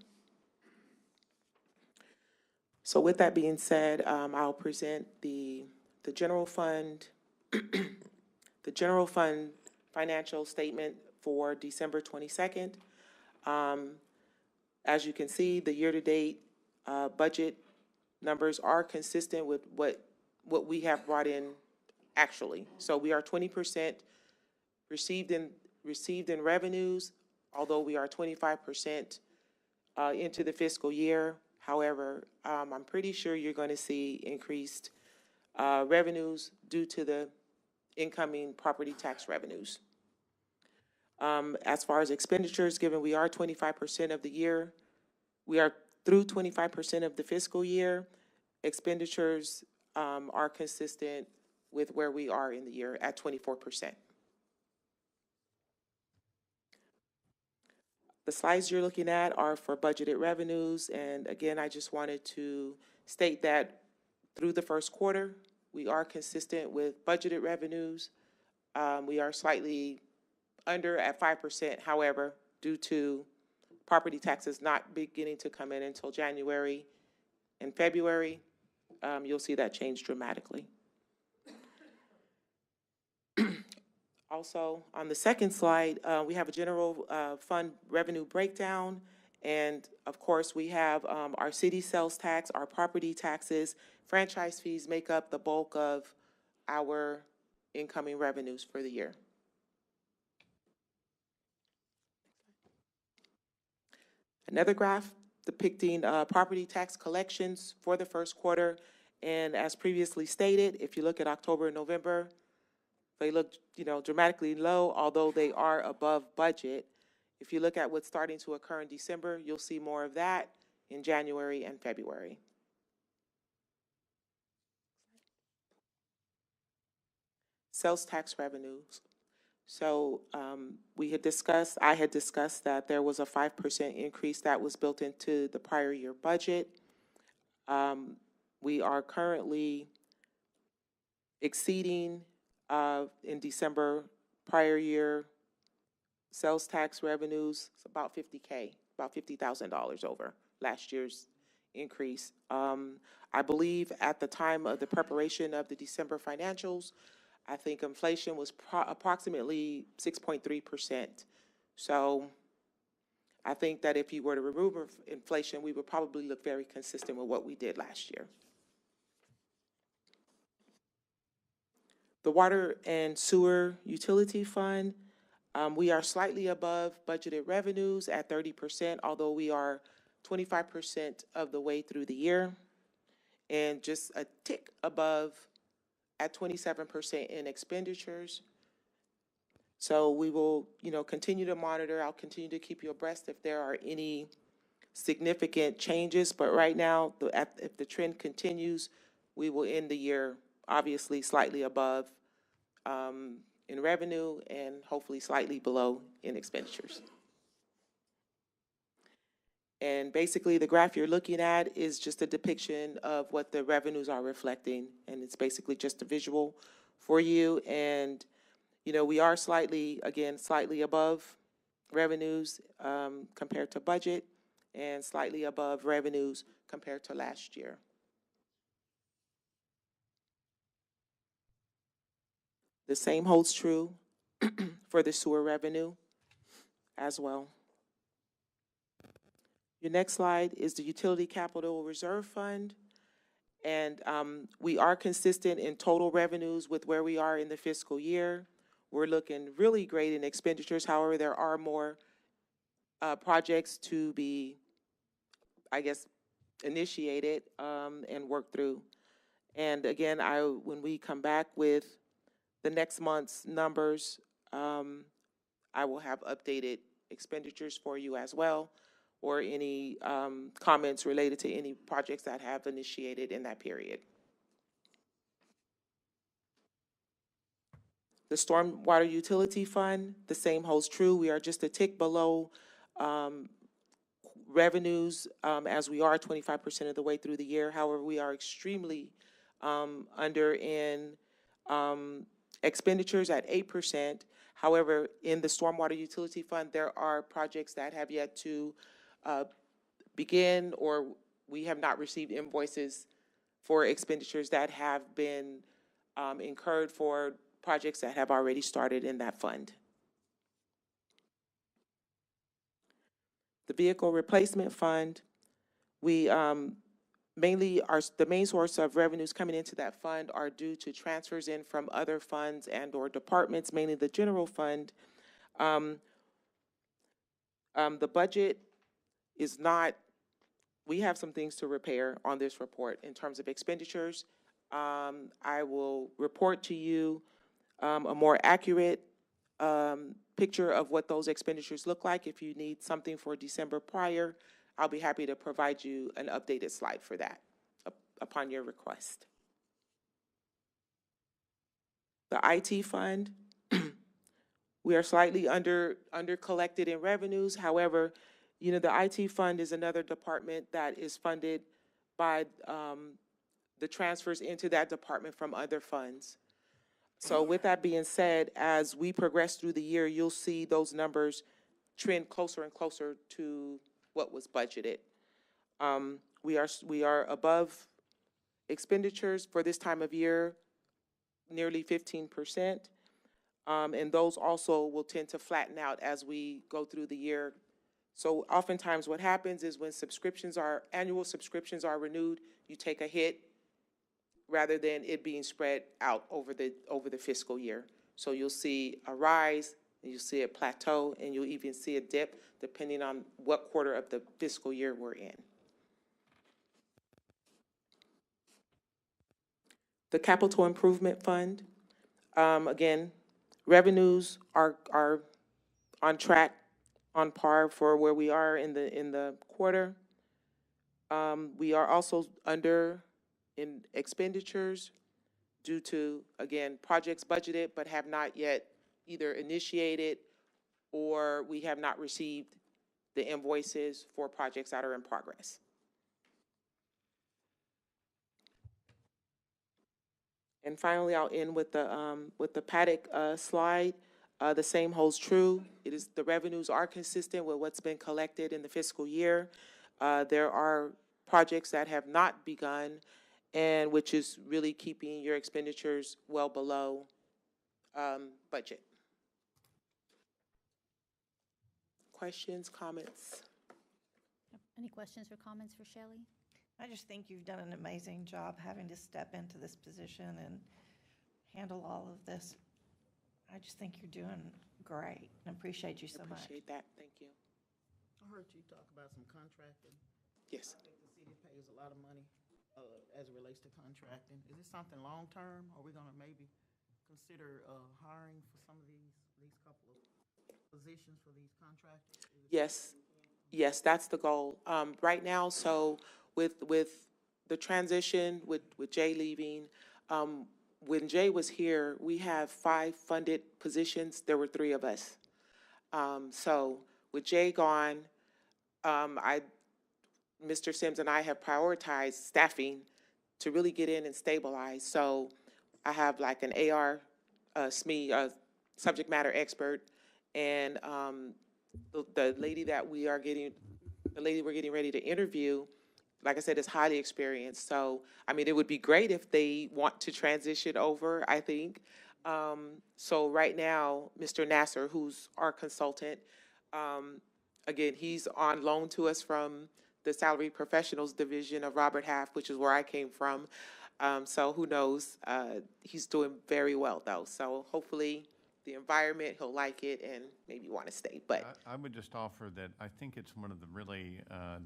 N: So with that being said, I'll present the general fund, the general fund financial statement for December 22nd. As you can see, the year-to-date budget numbers are consistent with what we have brought in actually. So we are 20% received in revenues, although we are 25% into the fiscal year. However, I'm pretty sure you're going to see increased revenues due to the incoming property tax revenues. As far as expenditures, given we are 25% of the year, we are through 25% of the fiscal year, expenditures are consistent with where we are in the year at 24%. The slides you're looking at are for budgeted revenues, and again, I just wanted to state that through the first quarter, we are consistent with budgeted revenues. We are slightly under at 5%, however, due to property taxes not beginning to come in until January and February, you'll see that change dramatically. Also, on the second slide, we have a general fund revenue breakdown. And of course, we have our city sales tax, our property taxes, franchise fees make up the bulk of our incoming revenues for the year. Another graph depicting property tax collections for the first quarter. And as previously stated, if you look at October and November, they look, dramatically low, although they are above budget. If you look at what's starting to occur in December, you'll see more of that in January and February. Sales tax revenues. So I had discussed that there was a 5% increase that was built into the prior year budget. We are currently exceeding in December prior year sales tax revenues. It's about $50K, about $50,000 over last year's increase. I believe at the time of the preparation of the December financials, I think inflation was approximately 6.3%. So I think that if you were to remove inflation, we would probably look very consistent with what we did last year. The water and sewer utility fund, we are slightly above budgeted revenues at 30%, although we are 25% of the way through the year, and just a tick above at 27% in expenditures. So we will, continue to monitor. I'll continue to keep you abreast if there are any significant changes. But right now, if the trend continues, we will end the year obviously slightly above in revenue and hopefully slightly below in expenditures. And basically, the graph you're looking at is just a depiction of what the revenues are reflecting, and it's basically just a visual for you. And, we are slightly above revenues compared to budget and slightly above revenues compared to last year. The same holds true for the sewer revenue as well. Your next slide is the Utility Capital Reserve Fund. And we are consistent in total revenues with where we are in the fiscal year. We're looking really great in expenditures. However, there are more projects to be, initiated and worked through. And again, when we come back with the next month's numbers, I will have updated expenditures for you as well, or any comments related to any projects that have initiated in that period. The Stormwater Utility Fund, the same holds true. We are just a tick below revenues as we are 25% of the way through the year. However, we are extremely under in expenditures at 8%. However, in the Stormwater Utility Fund, there are projects that have yet to begin or we have not received invoices for expenditures that have been incurred for projects that have already started in that fund. The vehicle replacement fund, we mainly the main source of revenues coming into that fund are due to transfers in from other funds and or departments, mainly the general fund. The budget is not, we have some things to repair on this report in terms of expenditures. I will report to you a more accurate picture of what those expenditures look like. If you need something for December prior, I'll be happy to provide you an updated slide for that upon your request. The IT fund, we are slightly under collected in revenues. However, you know, the IT fund is another department that is funded by the transfers into that department from other funds. So with that being said, as we progress through the year, you'll see those numbers trend closer and closer to what was budgeted. We are above expenditures for this time of year, nearly 15%. And those also will tend to flatten out as we go through the year. So oftentimes what happens is when annual subscriptions are renewed, you take a hit rather than it being spread out over the fiscal year. So you'll see a rise, and you'll see a plateau, and you'll even see a dip depending on what quarter of the fiscal year we're in. The Capital Improvement Fund, again, revenues are on track, on par for where we are in the quarter. We are also under in expenditures due to, again, projects budgeted but have not yet either initiated or we have not received the invoices for projects that are in progress. And finally, I'll end with the paddock slide. The same holds true. The revenues are consistent with what's been collected in the fiscal year. There are projects that have not begun, and which is really keeping your expenditures well below budget. Questions, comments?
A: Any questions or comments for Shelley?
D: I just think you've done an amazing job having to step into this position and handle all of this. I just think you're doing great and appreciate you so much.
N: Appreciate that. Thank you.
J: I heard you talk about some contracting.
N: Yes.
J: I think the city pays a lot of money as it relates to contracting. Is this something long-term? Are we going to maybe consider hiring for some of these couple of positions for these contractors?
N: Yes. Yes, that's the goal. Right now, so with the transition, with Jay leaving, when Jay was here, we have 5 funded positions. There were 3 of us. So with Jay gone, Mr. Sims and I have prioritized staffing to really get in and stabilize. So I have like an AR, SME, subject matter expert, and the lady we're getting ready to interview, like I said, is highly experienced. So, I mean, it would be great if they want to transition over, I think. So right now, Mr. Nasser, who's our consultant, again, he's on loan to us from the Salary Professionals Division of Robert Half, which is where I came from. So who knows? He's doing very well, though. So hopefully the environment, he'll like it and maybe want to stay. But
E: I would just offer that I think it's one of the really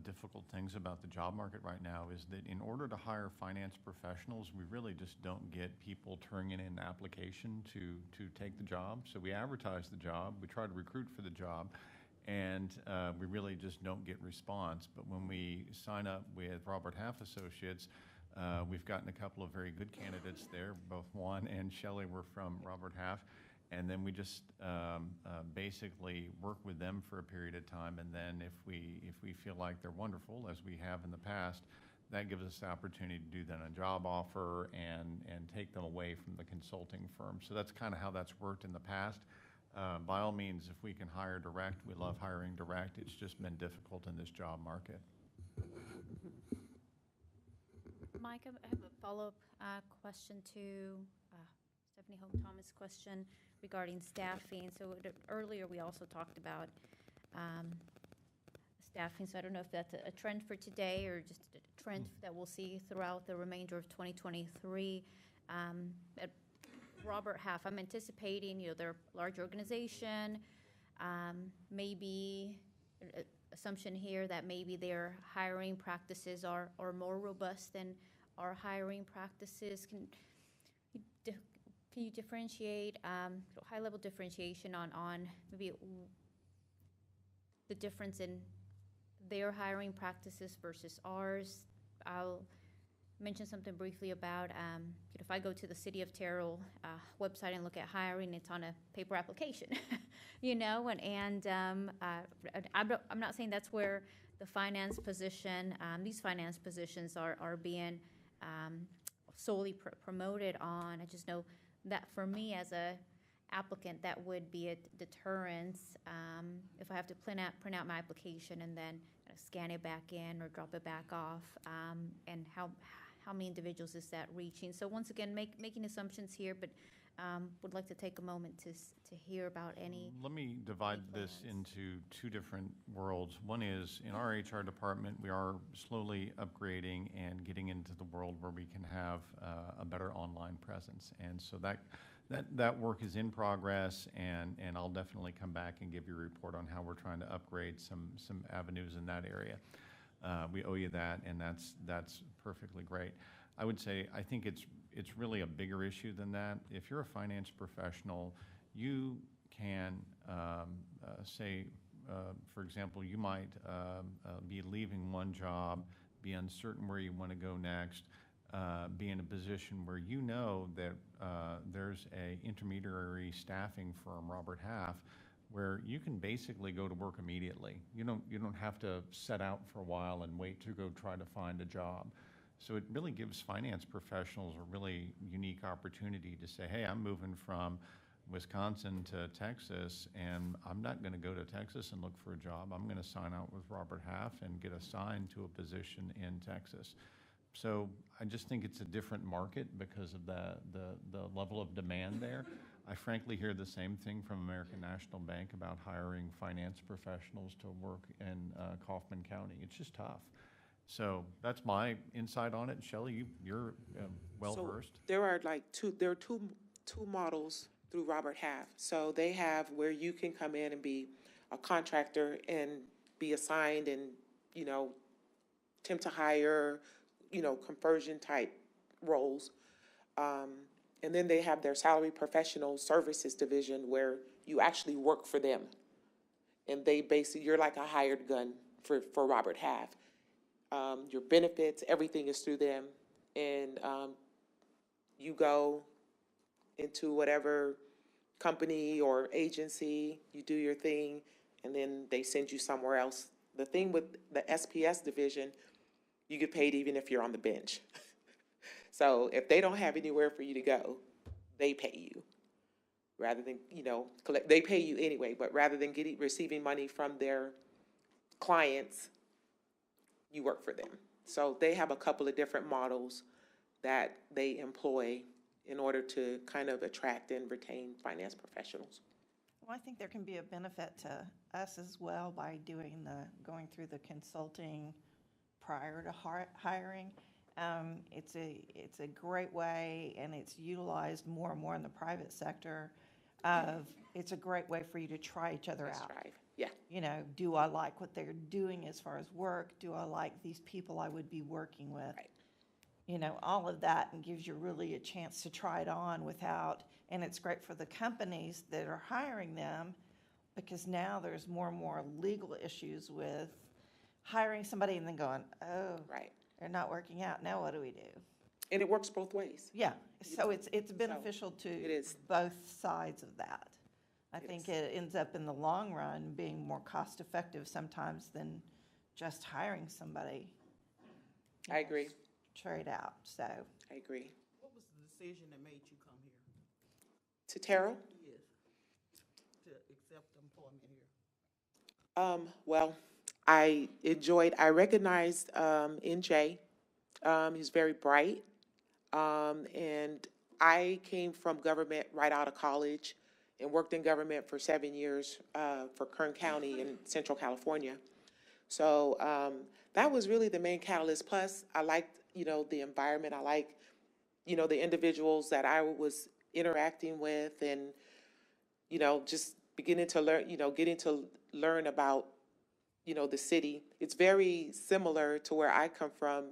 E: difficult things about the job market right now is that in order to hire finance professionals, we really just don't get people turning in an application to take the job. So we advertise the job, we try to recruit for the job, and we really just don't get response. But when we sign up with Robert Half Associates, we've gotten a couple of very good candidates there. Both Juan and Shelley were from Robert Half. And then we just basically work with them for a period of time, and then if we feel like they're wonderful, as we have in the past, that gives us the opportunity to do then a job offer and take them away from the consulting firm. So that's kind of how that's worked in the past. By all means, if we can hire direct, we love hiring direct. It's just been difficult in this job market.
A: Mike, I have a follow-up question to Stephanie Hope Thomas' question regarding staffing. So earlier, we also talked about staffing, so I don't know if that's a trend for today or just a trend that we'll see throughout the remainder of 2023. At Robert Half, I'm anticipating, they're a large organization, maybe assumption here that maybe their hiring practices are more robust than our hiring practices. Can you differentiate, high-level differentiation on maybe the difference in their hiring practices versus ours? I'll mention something briefly about, if I go to the City of Terrell website and look at hiring, it's on a paper application, I'm not saying that's where the finance position, these finance positions are being solely promoted on. I just know that for me as a applicant, that would be a deterrence if I have to print out my application and then scan it back in or drop it back off, and how many individuals is that reaching? So once again, making assumptions here, but would like to take a moment to hear about any.
E: Let me divide this into two different worlds. One is in our HR department, we are slowly upgrading and getting into the world where we can have a better online presence. And so that work is in progress, and I'll definitely come back and give you a report on how we're trying to upgrade some avenues in that area. We owe you that, and that's perfectly great. I would say I think it's really a bigger issue than that. If you're a finance professional, you can say, for example, you might be leaving one job, be uncertain where you want to go next, be in a position where you know that there's a intermediary staffing firm, Robert Half, where you can basically go to work immediately. You don't have to set out for a while and wait to go try to find a job. So it really gives finance professionals a really unique opportunity to say, hey, I'm moving from Wisconsin to Texas, and I'm not going to go to Texas and look for a job. I'm going to sign out with Robert Half and get assigned to a position in Texas. So I just think it's a different market because of the level of demand there. I frankly hear the same thing from American National Bank about hiring finance professionals to work in Kaufman County. It's just tough. So that's my insight on it. Shelley, you're well-versed.
N: So there are two models through Robert Half. So they have where you can come in and be a contractor and be assigned and, temp to hire, conversion type roles. And then they have their salary professional services division where you actually work for them. And you're like a hired gun for Robert Half. Your benefits, everything is through them. And you go into whatever company or agency, you do your thing, and then they send you somewhere else. The thing with the SPS division, you get paid even if you're on the bench. So if they don't have anywhere for you to go, they pay you. Rather than, they pay you anyway, but rather than receiving money from their clients, you work for them. So they have a couple of different models that they employ in order to kind of attract and retain finance professionals.
D: Well, I think there can be a benefit to us as well by going through the consulting prior to hiring. It's a great way, and it's utilized more and more in the private sector. It's a great way for you to try each other out.
N: Drive. Yeah.
D: Do I like what they're doing as far as work? Do I like these people I would be working with?
N: Right.
D: All of that, and gives you really a chance to try it on and it's great for the companies that are hiring them, because now there's more and more legal issues with hiring somebody and then going, oh,
N: right,
D: they're not working out. Now what do we do?
N: And it works both ways.
D: Yeah. So it's beneficial to both sides of that. I think it ends up in the long run being more cost effective sometimes than just hiring somebody.
N: I agree.
D: Trade out. So
N: I agree.
J: What was the decision that made you come here?
N: To Terrell?
J: Yes. To accept employment here.
N: Well, I recognized NJ He's very bright. And I came from government right out of college and worked in government for 7 years for Kern County in Central California. So that was really the main catalyst. Plus, I liked, the environment. I like, the individuals that I was interacting with and, just beginning to learn, getting to learn about, the city. It's very similar to where I come from.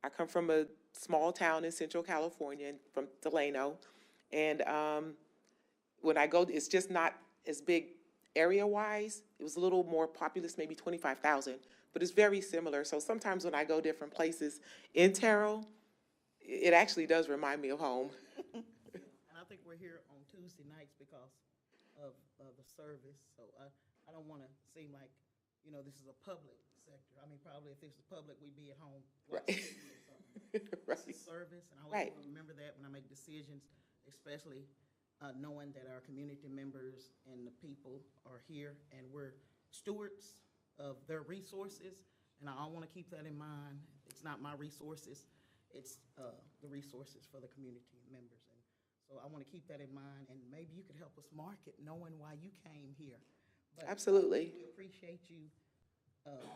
N: I come from a small town in Central California, from Delano. And when I go, it's just not as big area-wise. It was a little more populous, maybe 25,000, but it's very similar. So sometimes when I go different places in Terrell, it actually does remind me of home.
J: And I think we're here on Tuesday nights because of the service. So I don't want to seem like, this is a public sector. I mean, probably if this was public, we'd be at home watching TV or something.
N: Right.
J: This is service, and I always
N: Right.
J: want to remember that when I make decisions, especially knowing that our community members and the people are here, and we're stewards of their resources, and I want to keep that in mind. It's not my resources, it's the resources for the community members. And so I want to keep that in mind, and maybe you could help us market knowing why you came here. But
N: Absolutely.
J: we appreciate you.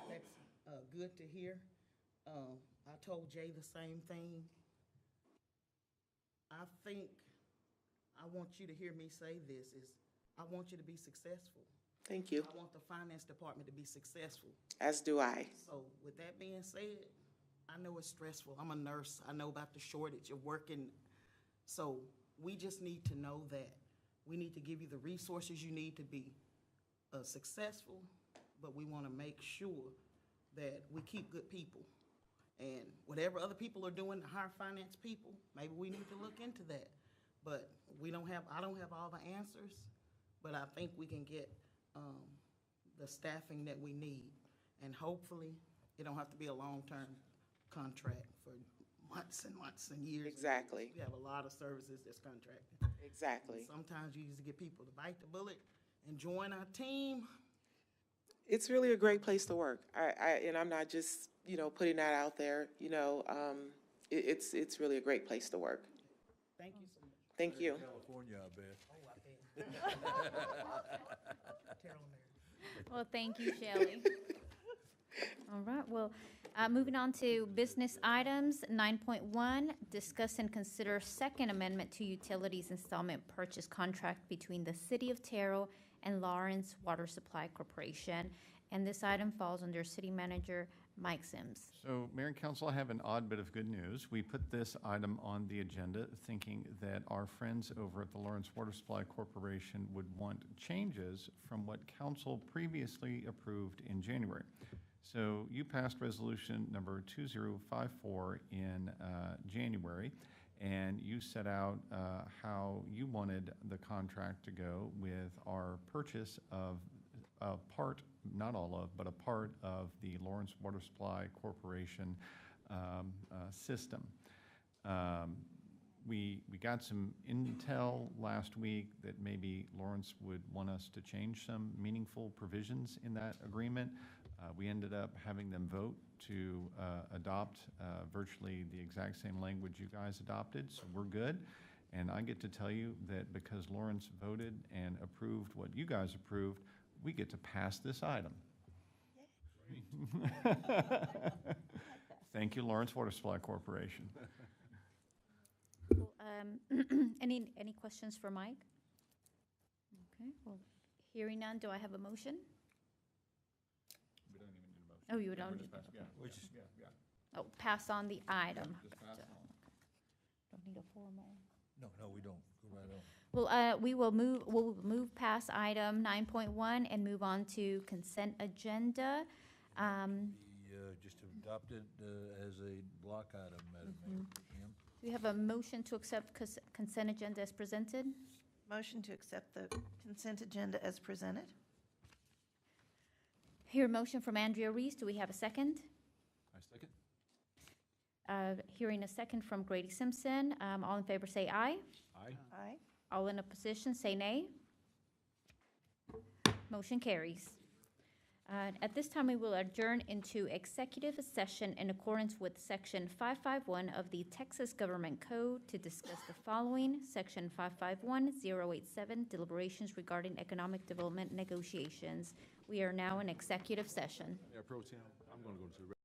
J: That's good to hear. I told Jay the same thing. I think I want you to hear me say this is, I want you to be successful.
N: Thank you.
J: I want the finance department to be successful.
N: As do I.
J: So with that being said, I know it's stressful. I'm a nurse. I know about the shortage of working. So we just need to know that. We need to give you the resources you need to be successful, but we want to make sure that we keep good people. And whatever other people are doing to hire finance people, maybe we need to look into that. But I don't have all the answers, but I think we can get the staffing that we need. And hopefully, it don't have to be a long-term contract for months and months and years.
N: Exactly.
J: We have a lot of services that's contracted.
N: Exactly.
J: And sometimes you just get people to bite the bullet and join our team.
N: It's really a great place to work. And I'm not just, putting that out there, it's really a great place to work.
J: Thank you so much.
N: Thank you.
M: California, I bet.
J: Oh, I bet. Terrell Mary.
A: Well, thank you, Shelley. All right, well, moving on to business items. 9.1, discuss and consider second amendment to utilities installment purchase contract between the City of Terrell and Lawrence Water Supply Corporation. And this item falls under City Manager Mike Sims.
E: So, Mayor and Council, I have an odd bit of good news. We put this item on the agenda thinking that our friends over at the Lawrence Water Supply Corporation would want changes from what Council previously approved in January. So you passed resolution number 2054 in January, and you set out how you wanted the contract to go with our purchase of a part, not all of, but a part of the Lawrence Water Supply Corporation system. We got some intel last week that maybe Lawrence would want us to change some meaningful provisions in that agreement. We ended up having them vote to adopt virtually the exact same language you guys adopted, so we're good. And I get to tell you that because Lawrence voted and approved what you guys approved, we get to pass this item. Thank you, Lawrence Water Supply Corporation.
A: Well, any questions for Mike? Okay, well, hearing none, do I have a motion?
E: We don't even need a motion.
A: Oh, you would
E: Yeah,
A: only
E: we're
A: do
E: just
A: that,
E: passing- yeah, yeah.
A: Oh, pass on the item.
E: Just pass
A: Gotcha.
E: on.
A: Don't need a formal.
M: No, we don't. Go right on.
A: Well, we'll move past item 9.1 and move on to consent agenda.
M: Just adopted as a block item, Madam Mayor. Pro Tem.
A: Do we have a motion to accept consent agenda as presented?
D: Motion to accept the consent agenda as presented.
A: Hear a motion from Andrea Reese. Do we have a second?
I: I second.
A: Hearing a second from Grady Simpson. All in favor say aye.
I: Aye.
D: Aye.
A: All in opposition say nay. Motion carries. At this time, we will adjourn into executive session in accordance with Section 551 of the Texas Government Code to discuss the following. Section 551087, deliberations regarding economic development negotiations. We are now in executive session.
I: Mayor Pro Tem, I'm going to go to the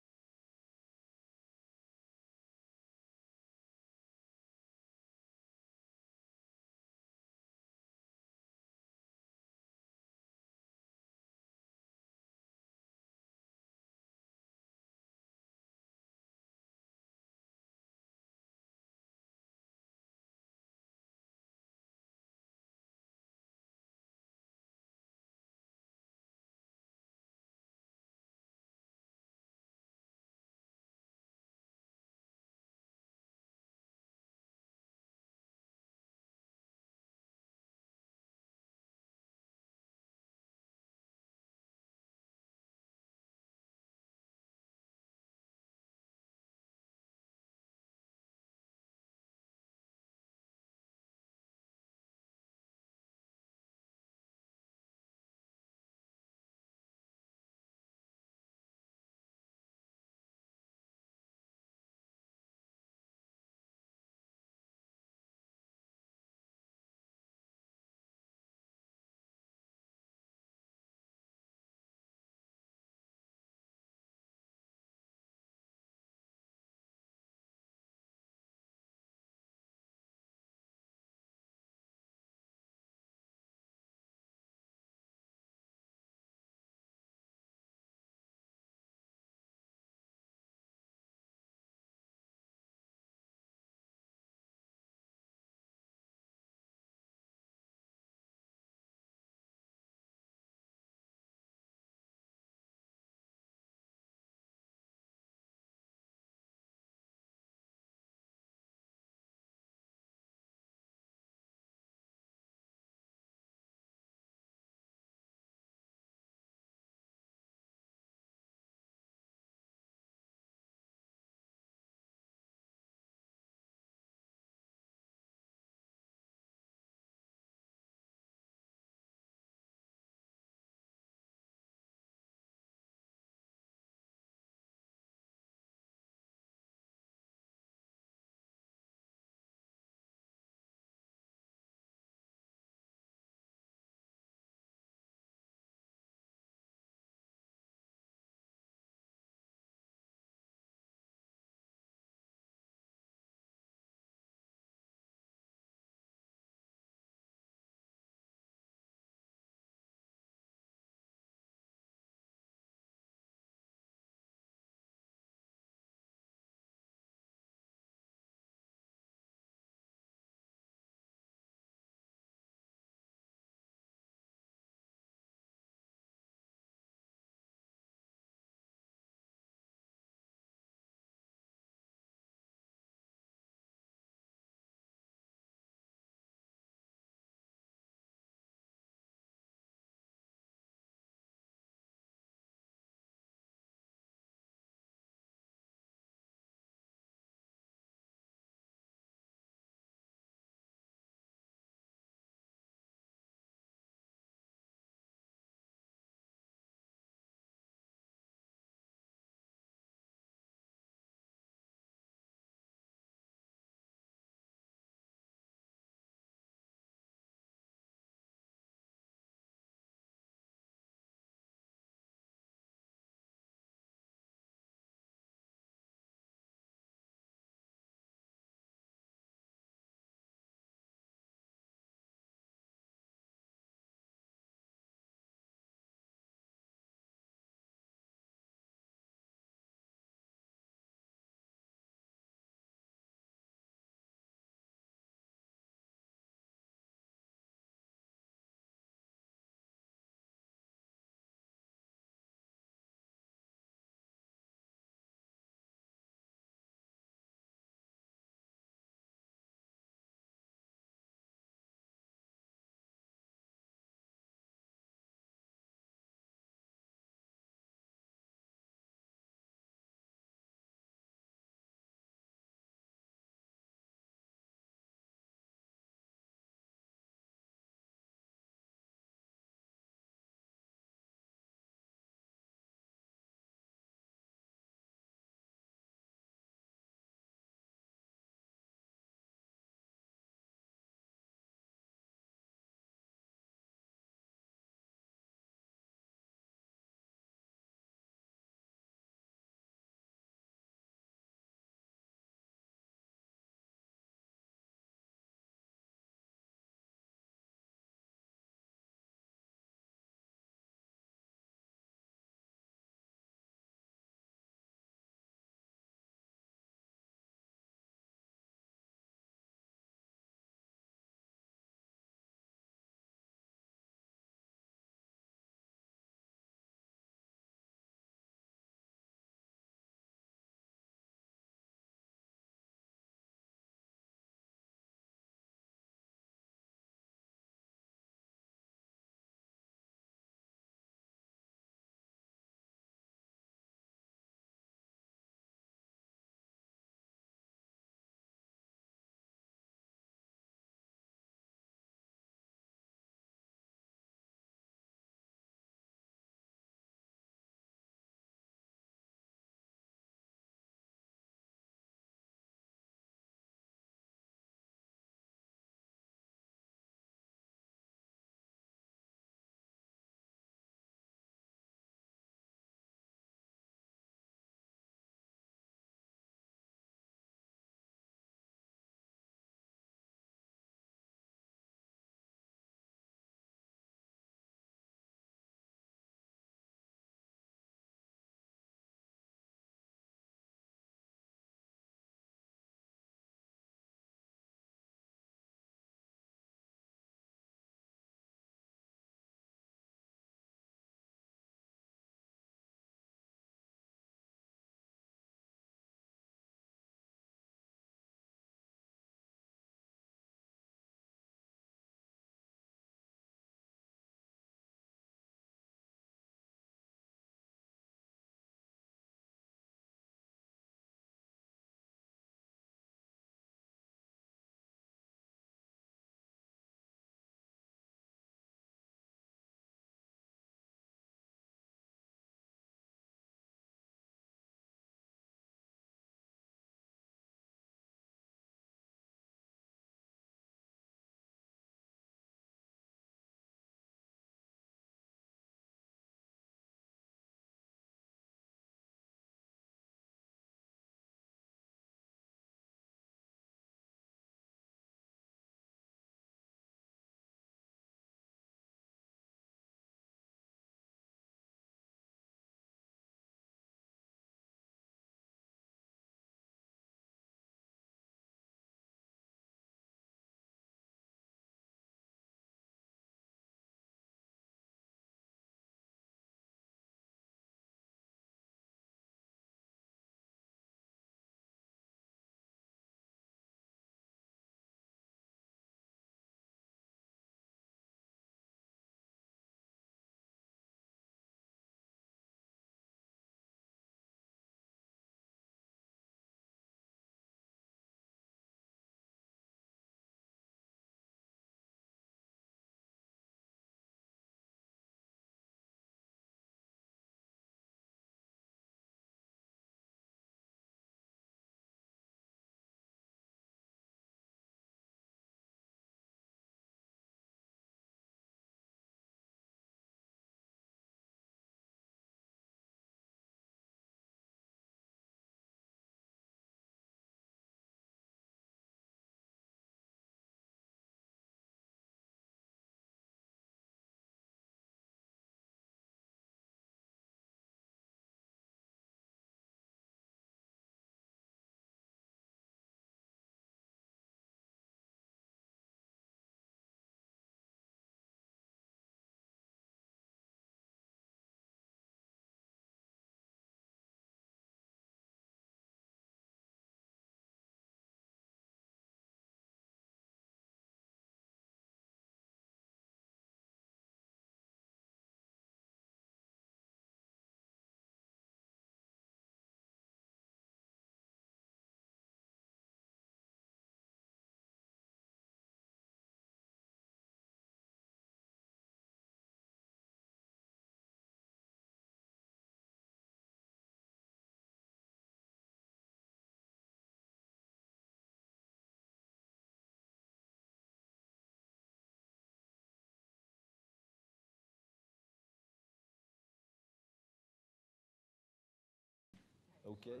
M: Okay.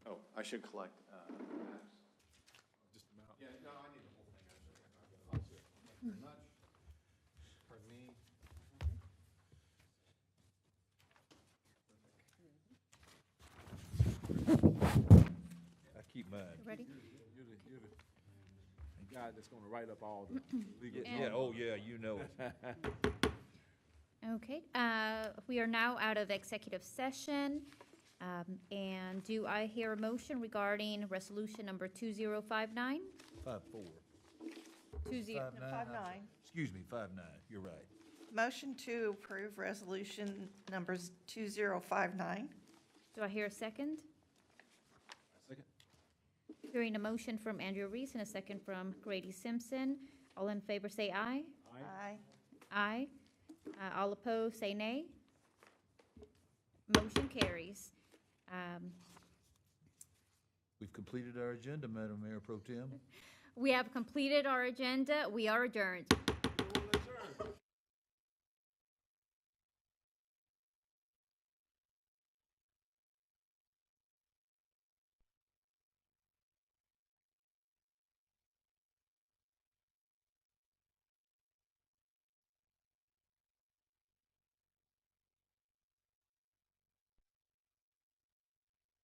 G: Oh, I should collect,
I: Just about.
E: Yeah, no, I need the whole thing, actually. Thank you very much. Pardon me.
M: I keep mine.
A: Ready?
I: You're the guy that's gonna write up all the legal.
M: Yeah, oh, yeah, you know it.
A: Okay, we are now out of executive session. And do I hear a motion regarding resolution number 2059?
M: 5-4.
A: 20
D: 5-9.
M: Excuse me, 5-9, you're right.
D: Motion to approve resolution numbers 2059.
A: Do I hear a second?
I: Second.
A: Hearing a motion from Andrew Reese and a second from Grady Simpson. All in favor say aye.
D: Aye.
A: Aye. All opposed say nay. Motion carries.
M: We've completed our agenda, Madam Mayor Pro Tem.
A: We have completed our agenda. We are adjourned.